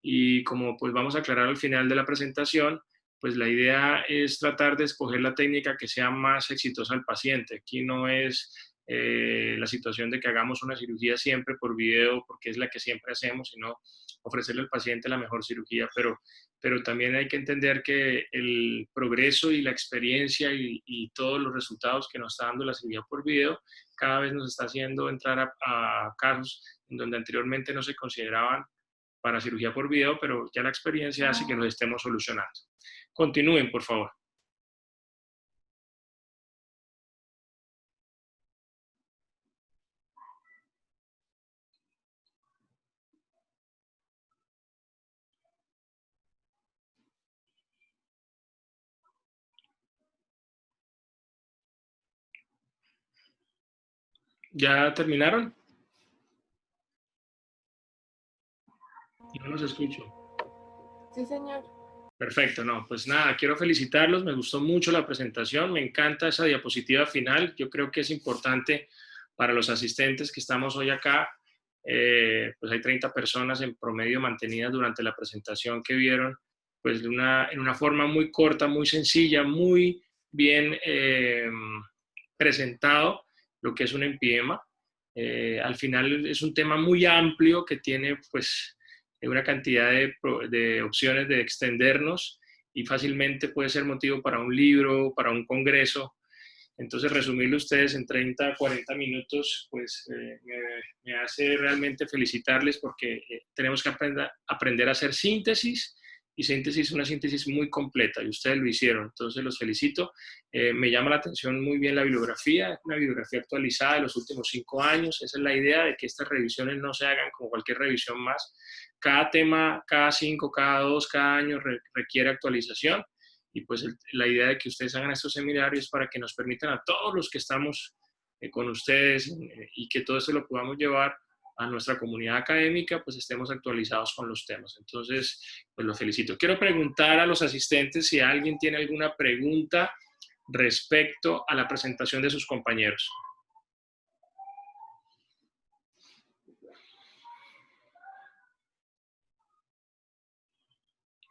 y como pues vamos a aclarar al final de la presentación, pues la idea es tratar de escoger la técnica que sea más exitosa al paciente. Aquí no es la situación de que hagamos una cirugía siempre por video porque es la que siempre hacemos, sino ofrecerle al paciente la mejor cirugía, pero también hay que entender que el progreso y la experiencia y todos los resultados que nos está dando la cirugía por video cada vez nos está haciendo entrar a casos en donde anteriormente no se consideraban para cirugía por video, pero ya la experiencia hace que los estemos solucionando. Continúen, por favor. ¿Ya terminaron? No los escucho. Sí, señor. Perfecto, no, pues nada, quiero felicitarlos, me gustó mucho la presentación, me encanta esa diapositiva final, yo creo que es importante para los asistentes que estamos hoy acá, pues hay 30 personas en promedio mantenidas durante la presentación que vieron, pues en una forma muy corta, muy sencilla, muy bien presentado lo que es un empiema. Al final es un tema muy amplio que tiene pues una cantidad de opciones de extendernos y fácilmente puede ser motivo para un libro, para un congreso. Entonces, resumirlo ustedes en 30, 40 minutos, pues me hace realmente felicitarles porque tenemos que aprender a hacer síntesis y síntesis, una síntesis muy completa y ustedes lo hicieron. Entonces, los felicito. Me llama la atención muy bien la bibliografía, una bibliografía actualizada de los últimos 5 años. Esa es la idea de que estas revisiones no se hagan como cualquier revisión más. Cada tema, cada 5, cada 2, cada año requiere actualización. Y pues la idea de que ustedes hagan estos seminarios para que nos permitan a todos los que estamos con ustedes y que todo esto lo podamos llevar a nuestra comunidad académica, pues estemos actualizados con los temas. Entonces, pues los felicito. Quiero preguntar a los asistentes si alguien tiene alguna pregunta respecto a la presentación de sus compañeros.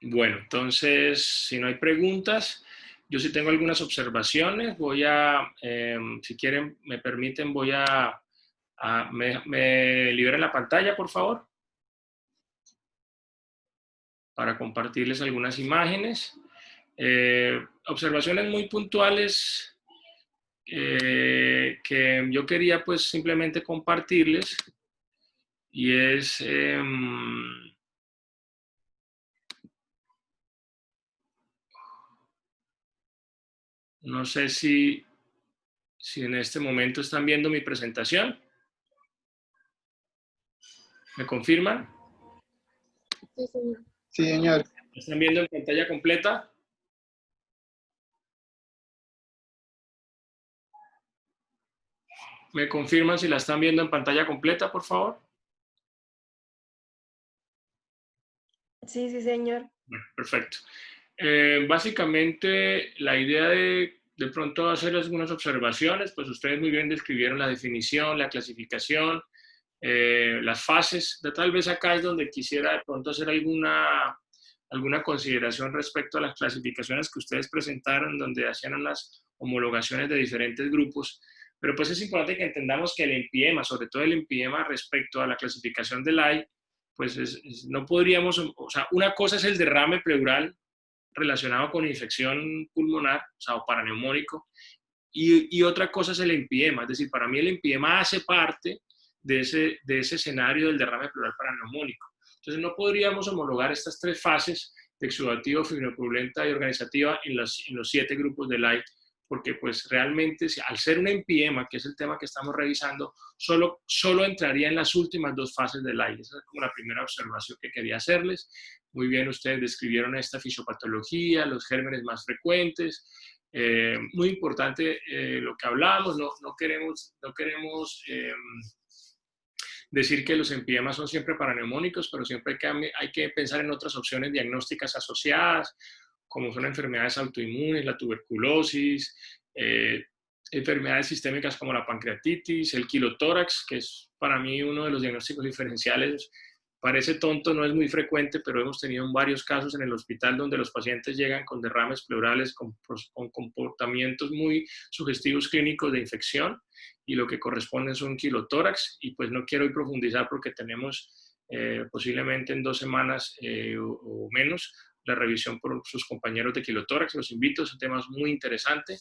Bueno, entonces, si no hay preguntas, yo sí tengo algunas observaciones. Voy a, si quieren, me permiten, voy a me liberan la pantalla, por favor, para compartirles algunas imágenes. Observaciones muy puntuales que yo quería pues simplemente compartirles y es... no sé si en este momento están viendo mi presentación. ¿Me confirman? Sí, señor. Sí, señor. ¿Están viendo en pantalla completa? ¿Me confirman si la están viendo en pantalla completa, por favor? Sí, sí, señor. Bueno, perfecto. Básicamente, la idea de pronto hacer algunas observaciones, pues ustedes muy bien describieron la definición, la clasificación, las fases. Tal vez acá es donde quisiera de pronto hacer alguna consideración respecto a las clasificaciones que ustedes presentaron, donde hacían unas homologaciones de diferentes grupos. Pero pues es importante que entendamos que el empiema, sobre todo el empiema respecto a la clasificación del AI, pues no podríamos, o sea, una cosa es el derrame pleural relacionado con infección pulmonar, o sea, o paraneumónico, y otra cosa es el empiema, es decir, para mí el empiema hace parte de ese escenario del derrame pleural paraneumónico. Entonces no podríamos homologar estas tres fases de exudativo, fibrinopurulenta y organizativa en los 7 grupos del AI, porque pues realmente al ser un empiema, que es el tema que estamos revisando, solo entraría en las últimas 2 fases del AI. Esa es como la primera observación que quería hacerles. Muy bien, ustedes describieron esta fisiopatología, los gérmenes más frecuentes. Muy importante lo que hablamos, no queremos decir que los empiemas son siempre paraneumónicos, pero siempre hay que pensar en otras opciones diagnósticas asociadas, como son enfermedades autoinmunes, la tuberculosis, enfermedades sistémicas como la pancreatitis, el quilotórax, que es para mí uno de los diagnósticos diferenciales. Parece tonto, no es muy frecuente, pero hemos tenido varios casos en el hospital donde los pacientes llegan con derrames pleurales, con comportamientos muy sugestivos clínicos de infección, y lo que corresponde es un quilotórax, y pues no quiero hoy profundizar porque tenemos posiblemente en 2 semanas o menos la revisión por sus compañeros de quilotórax. Los invito, es un tema muy interesante.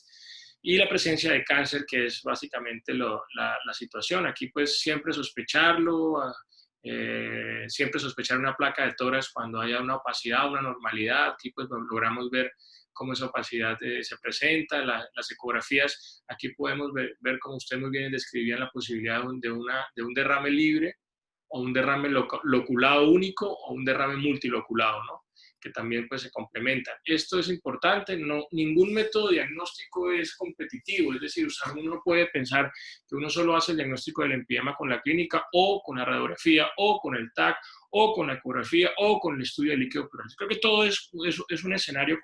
Y la presencia de cáncer, que es básicamente la situación. Aquí pues siempre sospecharlo, siempre sospechar una placa de tórax cuando haya una opacidad, una normalidad. Aquí pues logramos ver cómo esa opacidad se presenta, las ecografías. Aquí podemos ver, como usted muy bien describía, la posibilidad de un derrame libre, o un derrame loculado único, o un derrame multiloculado, ¿no? Que también pues se complementan. Esto es importante, ningún método diagnóstico es competitivo, es decir, uno no puede pensar que uno solo hace el diagnóstico del empiema con la clínica, o con la radiografía, o con el TAC, o con la ecografía, o con el estudio de líquido pleural. Creo que todo es un escenario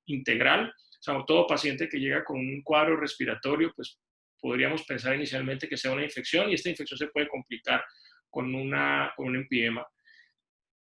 integral. O sea, todo paciente que llega con un cuadro respiratorio, pues podríamos pensar inicialmente que sea una infección, y esta infección se puede complicar con un empiema.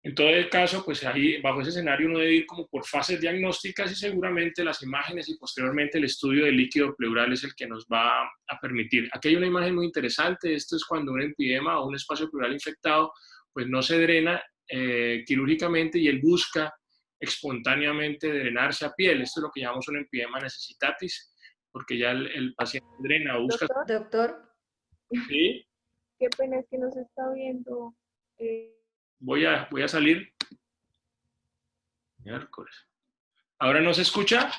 En todo el caso, pues ahí, bajo ese escenario, uno debe ir como por fases diagnósticas, y seguramente las imágenes y posteriormente el estudio del líquido pleural es el que nos va a permitir. Aquí hay una imagen muy interesante. Esto es cuando un empiema o un espacio pleural infectado pues no se drena quirúrgicamente, y él busca espontáneamente drenarse a piel. Esto es lo que llamamos un empiema necesitatis, porque ya el paciente drena o busca... Doctor. ¿Sí? Qué pena, es que no se está viendo. Voy a salir. Miércoles. ¿Ahora no se escucha?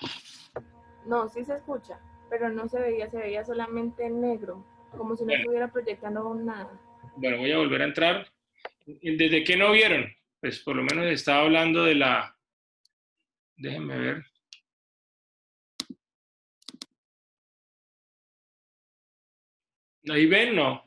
No, sí se escucha, pero no se veía solamente en negro, como si no estuviera proyectando nada. Bueno, voy a volver a entrar. ¿Desde qué no vieron? Pues por lo menos estaba hablando de la... Déjenme ver. ¿Ahí ven? No.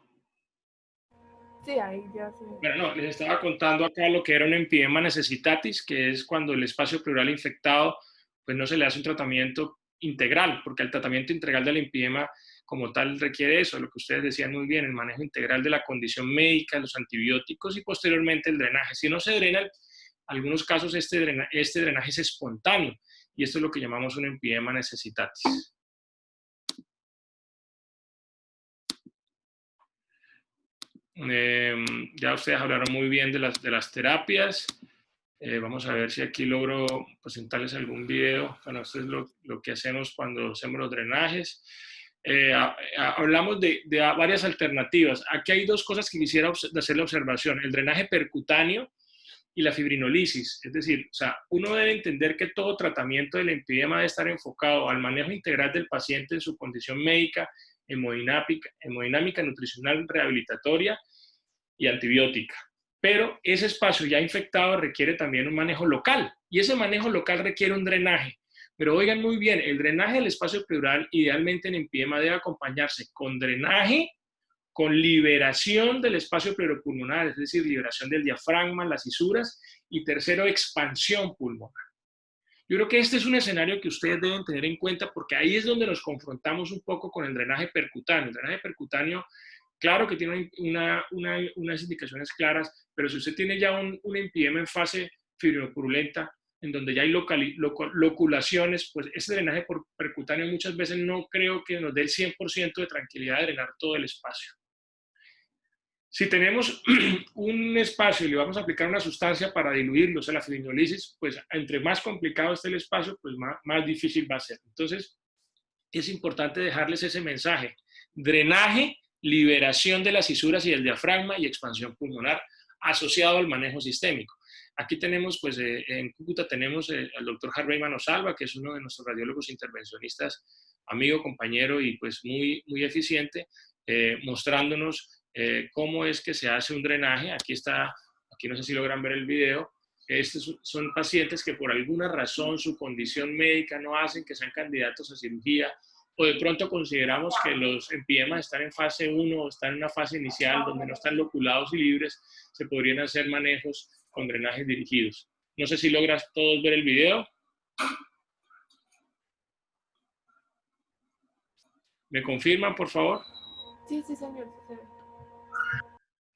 Sí, ahí ya se... Bueno, no, les estaba contando acá lo que era un empiema necesitatis, que es cuando el espacio pleural infectado, pues no se le hace un tratamiento integral, porque el tratamiento integral del empiema como tal requiere eso, lo que ustedes decían muy bien, el manejo integral de la condición médica, los antibióticos y posteriormente el drenaje. Si no se drena, en algunos casos este drenaje es espontáneo, y esto es lo que llamamos un empiema necesitatis. Ya ustedes hablaron muy bien de las terapias. Vamos a ver si aquí logro presentarles algún video. Bueno, esto es lo que hacemos cuando hacemos los drenajes. Hablamos de varias alternativas. Aquí hay 2 cosas que quisiera hacer la observación: el drenaje percutáneo y la fibrinolisis. Es decir, o sea, uno debe entender que todo tratamiento del empiema debe estar enfocado al manejo integral del paciente en su condición médica, hemodinámica, nutricional, rehabilitatoria y antibiótica. Pero ese espacio ya infectado requiere también un manejo local, y ese manejo local requiere un drenaje. Pero oigan muy bien, el drenaje del espacio pleural idealmente en empiema debe acompañarse con drenaje, con liberación del espacio pleuropulmonar, es decir, liberación del diafragma, las fisuras, y tercero, expansión pulmonar. Yo creo que este es un escenario que ustedes deben tener en cuenta, porque ahí es donde nos confrontamos un poco con el drenaje percutáneo. El drenaje percutáneo, claro que tiene unas indicaciones claras, pero si usted tiene ya un empiema en fase fibrinopurulenta, en donde ya hay loculaciones, pues ese drenaje percutáneo muchas veces no creo que nos dé el 100% de tranquilidad de drenar todo el espacio. Si tenemos un espacio y le vamos a aplicar una sustancia para diluirlo, o sea, la filinolisis, pues entre más complicado esté el espacio, pues más difícil va a ser. Entonces, es importante dejarles ese mensaje. Drenaje, liberación de las fisuras y del diafragma y expansión pulmonar asociado al manejo sistémico. Aquí tenemos, pues en Cúcuta tenemos al doctor Harvey Manosalva, que es uno de nuestros radiólogos intervencionistas, amigo, compañero y pues muy eficiente, mostrándonos cómo es que se hace un drenaje. Aquí está, aquí no sé si logran ver el video. Estos son pacientes que por alguna razón su condición médica no hacen que sean candidatos a cirugía, o de pronto consideramos que los empiemas están en fase 1 o están en una fase inicial donde no están loculados y libres, se podrían hacer manejos con drenajes dirigidos. No sé si logras todos ver el video. ¿Me confirman, por favor? Sí, sí, señor. Sí, señor.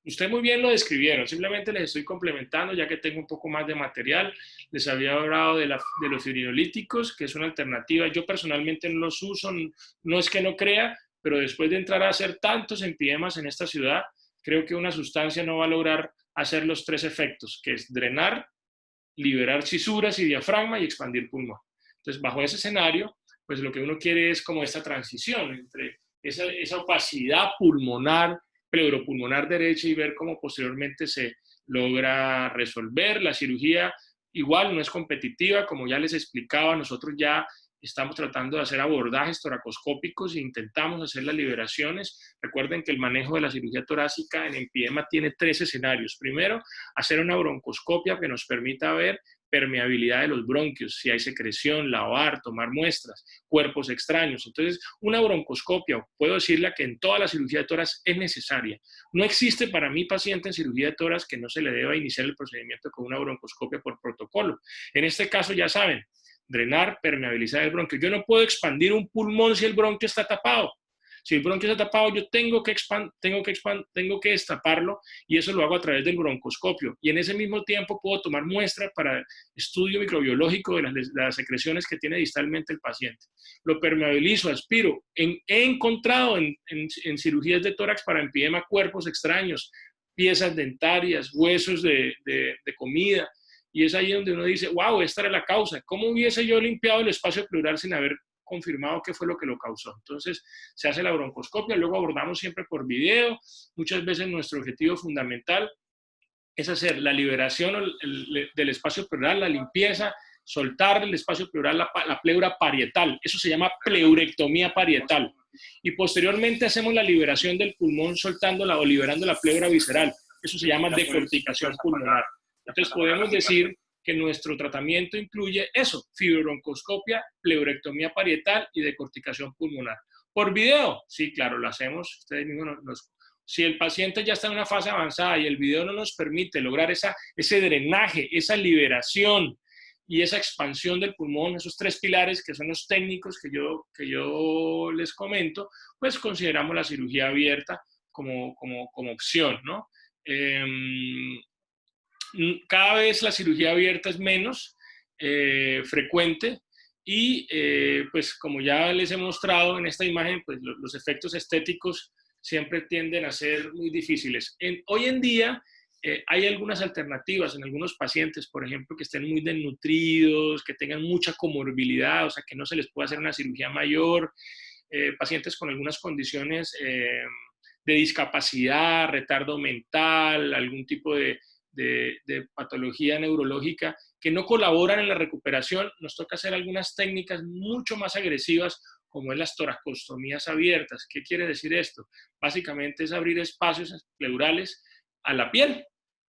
Usted muy bien lo describieron, simplemente les estoy complementando ya que tengo un poco más de material. Les había hablado de los fibrinolíticos, que es una alternativa. Yo personalmente no los uso, no es que no crea, pero después de entrar a hacer tantos empiemas en esta ciudad, creo que una sustancia no va a lograr hacer los 3 efectos, que es drenar, liberar fisuras y diafragma y expandir pulmón. Entonces, bajo ese escenario, pues lo que uno quiere es como esta transición entre esa opacidad pulmonar, pleuropulmonar derecha, y ver cómo posteriormente se logra resolver. La cirugía igual no es competitiva, como ya les explicaba, nosotros ya estamos tratando de hacer abordajes toracoscópicos e intentamos hacer las liberaciones. Recuerden que el manejo de la cirugía torácica en empiema tiene 3 escenarios. Primero, hacer una broncoscopia que nos permita ver permeabilidad de los bronquios, si hay secreción, lavar, tomar muestras, cuerpos extraños. Entonces, una broncoscopia, puedo decirle que en toda la cirugía de tórax es necesaria. No existe para mí paciente en cirugía de tórax que no se le deba iniciar el procedimiento con una broncoscopia por protocolo. En este caso, ya saben, drenar, permeabilizar el bronquio. Yo no puedo expandir un pulmón si el bronquio está tapado. Si el bronquio está tapado, yo tengo que destaparlo, y eso lo hago a través del broncoscopio. Y en ese mismo tiempo puedo tomar muestras para estudio microbiológico de las secreciones que tiene distalmente el paciente. Lo permeabilizo, aspiro. He encontrado en cirugías de tórax para empiema cuerpos extraños, piezas dentarias, huesos de comida. Y es ahí donde uno dice, wow, esta era la causa. ¿Cómo hubiese yo limpiado el espacio pleural sin haber confirmado qué fue lo que lo causó? Entonces, se hace la broncoscopia, luego abordamos siempre por video. Muchas veces nuestro objetivo fundamental es hacer la liberación del espacio pleural, la limpieza, soltar el espacio pleural, la pleura parietal. Eso se llama pleurectomía parietal. Y posteriormente hacemos la liberación del pulmón soltándola o liberando la pleura visceral. Eso se llama decorticación pulmonar. Entonces podemos decir que nuestro tratamiento incluye eso: fibrobroncoscopia, pleurectomía parietal y decorticación pulmonar. ¿Por video? Sí, claro, lo hacemos. Ustedes mismos si el paciente ya está en una fase avanzada y el video no nos permite lograr ese drenaje, esa liberación y esa expansión del pulmón, esos 3 pilares que son los técnicos que yo les comento, pues consideramos la cirugía abierta como opción, ¿no? Cada vez la cirugía abierta es menos frecuente y pues como ya les he mostrado en esta imagen, pues los efectos estéticos siempre tienden a ser muy difíciles. Hoy en día hay algunas alternativas en algunos pacientes, por ejemplo, que estén muy desnutridos, que tengan mucha comorbilidad, o sea, que no se les pueda hacer una cirugía mayor, pacientes con algunas condiciones de discapacidad, retardo mental, algún tipo de patología neurológica que no colaboran en la recuperación. Nos toca hacer algunas técnicas mucho más agresivas, como es las toracostomías abiertas. ¿Qué quiere decir esto? Básicamente es abrir espacios pleurales a la piel.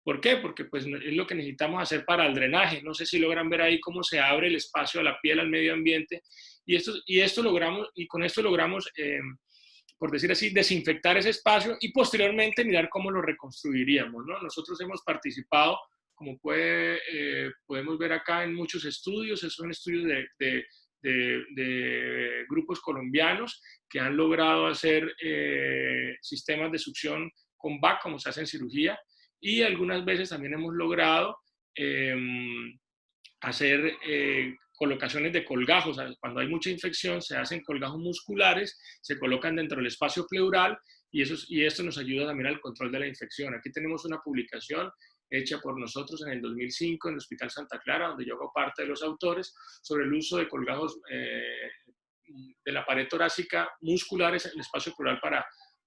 ¿Por qué? Porque pues, es lo que necesitamos hacer para el drenaje. No sé si logran ver ahí cómo se abre el espacio a la piel, al medio ambiente. Y con esto logramos por decir así, desinfectar ese espacio y posteriormente mirar cómo lo reconstruiríamos, ¿no? Nosotros hemos participado, como podemos ver acá, en muchos estudios. Son estudios de grupos colombianos que han logrado hacer sistemas de succión con VAC, como se hace en cirugía, y algunas veces también hemos logrado hacer colocaciones de colgajos. Cuando hay mucha infección, se hacen colgajos musculares, se colocan dentro del espacio pleural y esto nos ayuda también al control de la infección. Aquí tenemos una publicación hecha por nosotros en el 2005 en el Hospital Santa Clara, donde yo hago parte de los autores, sobre el uso de colgajos de la pared torácica musculares en el espacio pleural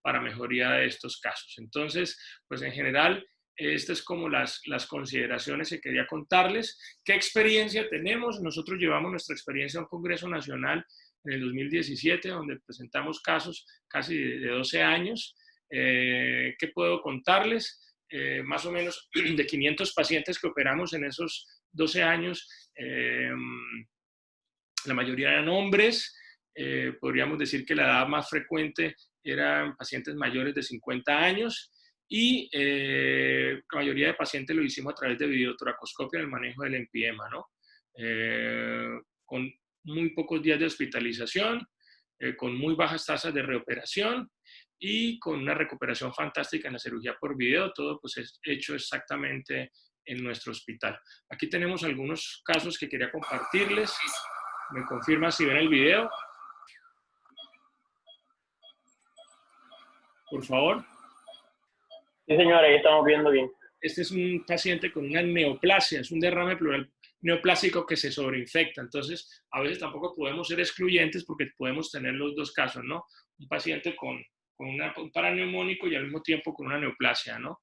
para mejoría de estos casos. Entonces, pues en general, estas es como las consideraciones que quería contarles. ¿Qué experiencia tenemos? Nosotros llevamos nuestra experiencia a un Congreso Nacional en el 2017, donde presentamos casos casi de 12 años. ¿Qué puedo contarles? Más o menos de 500 pacientes que operamos en esos 12 años, la mayoría eran hombres. Podríamos decir que la edad más frecuente eran pacientes mayores de 50 años. Y la mayoría de pacientes lo hicimos a través de videotoracoscopia en el manejo del empiema, ¿no? Con muy pocos días de hospitalización, con muy bajas tasas de reoperación y con una recuperación fantástica en la cirugía por video, todo pues es hecho exactamente en nuestro hospital. Aquí tenemos algunos casos que quería compartirles. ¿Me confirma si ven el video? Por favor. Sí, señora, ahí estamos viendo bien. Este es un paciente con una neoplasia, es un derrame pleural neoplásico que se sobreinfecta. Entonces, a veces tampoco podemos ser excluyentes porque podemos tener los dos casos, ¿no? Un paciente con un paraneumónico y al mismo tiempo con una neoplasia, ¿no?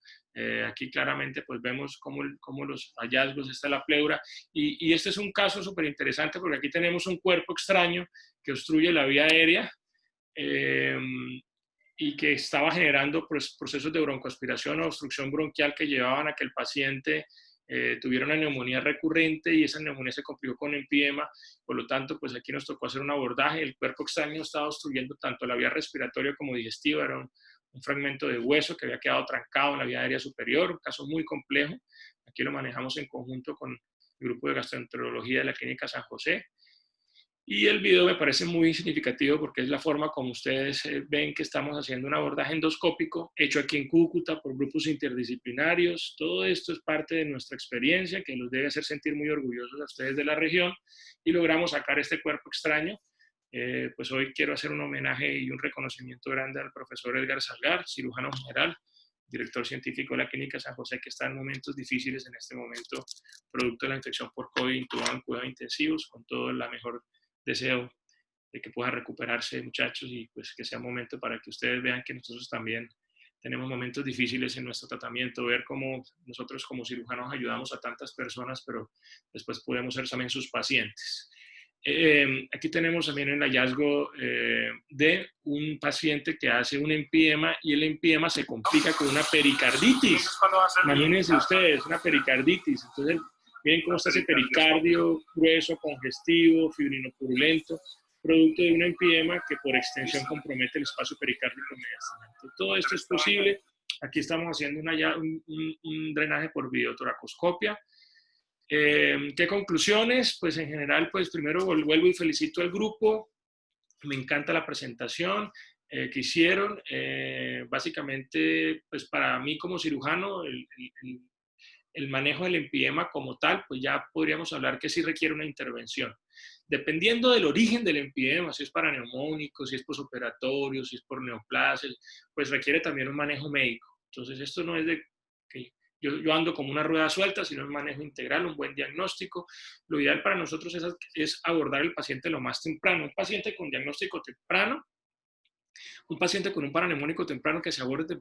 Aquí claramente pues vemos cómo los hallazgos, está la pleura. Y este es un caso súper interesante porque aquí tenemos un cuerpo extraño que obstruye la vía aérea. Y que estaba generando procesos de broncoaspiración o obstrucción bronquial que llevaban a que el paciente tuviera una neumonía recurrente y esa neumonía se complicó con empiema. Por lo tanto, pues aquí nos tocó hacer un abordaje. El cuerpo extraño estaba obstruyendo tanto la vía respiratoria como digestiva. Era un fragmento de hueso que había quedado trancado en la vía aérea superior, un caso muy complejo. Aquí lo manejamos en conjunto con el grupo de gastroenterología de la Clínica San José. Y el video me parece muy significativo porque es la forma como ustedes ven que estamos haciendo un abordaje endoscópico hecho aquí en Cúcuta por grupos interdisciplinarios. Todo esto es parte de nuestra experiencia que los debe hacer sentir muy orgullosos a ustedes de la región y logramos sacar este cuerpo extraño. Pues hoy quiero hacer un homenaje y un reconocimiento grande al profesor Edgar Salgar, cirujano general, director científico de la Clínica San José, que está en momentos difíciles en este momento, producto de la infección por COVID, intubado en cuidados intensivos, con todo la mejor deseo de que puedan recuperarse, muchachos, y pues que sea un momento para que ustedes vean que nosotros también tenemos momentos difíciles en nuestro tratamiento, ver cómo nosotros como cirujanos ayudamos a tantas personas, pero después podemos ser también sus pacientes. Aquí tenemos también el hallazgo de un paciente que hace un empiema y el empiema se complica con una pericarditis. Imagínense ustedes, una pericarditis. Entonces, miren cómo está ese pericardio grueso, congestivo, fibrinopurulento, producto de un empiema que por extensión compromete el espacio pericárdico mediastinal. Todo esto es posible. Aquí estamos haciendo un drenaje por videotoracoscopia. ¿Qué conclusiones? Pues en general, pues primero vuelvo y felicito al grupo. Me encanta la presentación que hicieron. Básicamente, pues para mí como cirujano, el manejo del empiema como tal, pues ya podríamos hablar que sí requiere una intervención. Dependiendo del origen del empiema, si es paraneumónico, si es posoperatorio, si es por neoplasia, pues requiere también un manejo médico. Entonces esto no es de que yo ando como una rueda suelta, sino un manejo integral, un buen diagnóstico. Lo ideal para nosotros es abordar al paciente lo más temprano. Un paciente con diagnóstico temprano, un paciente con un paraneumónico temprano que se aborde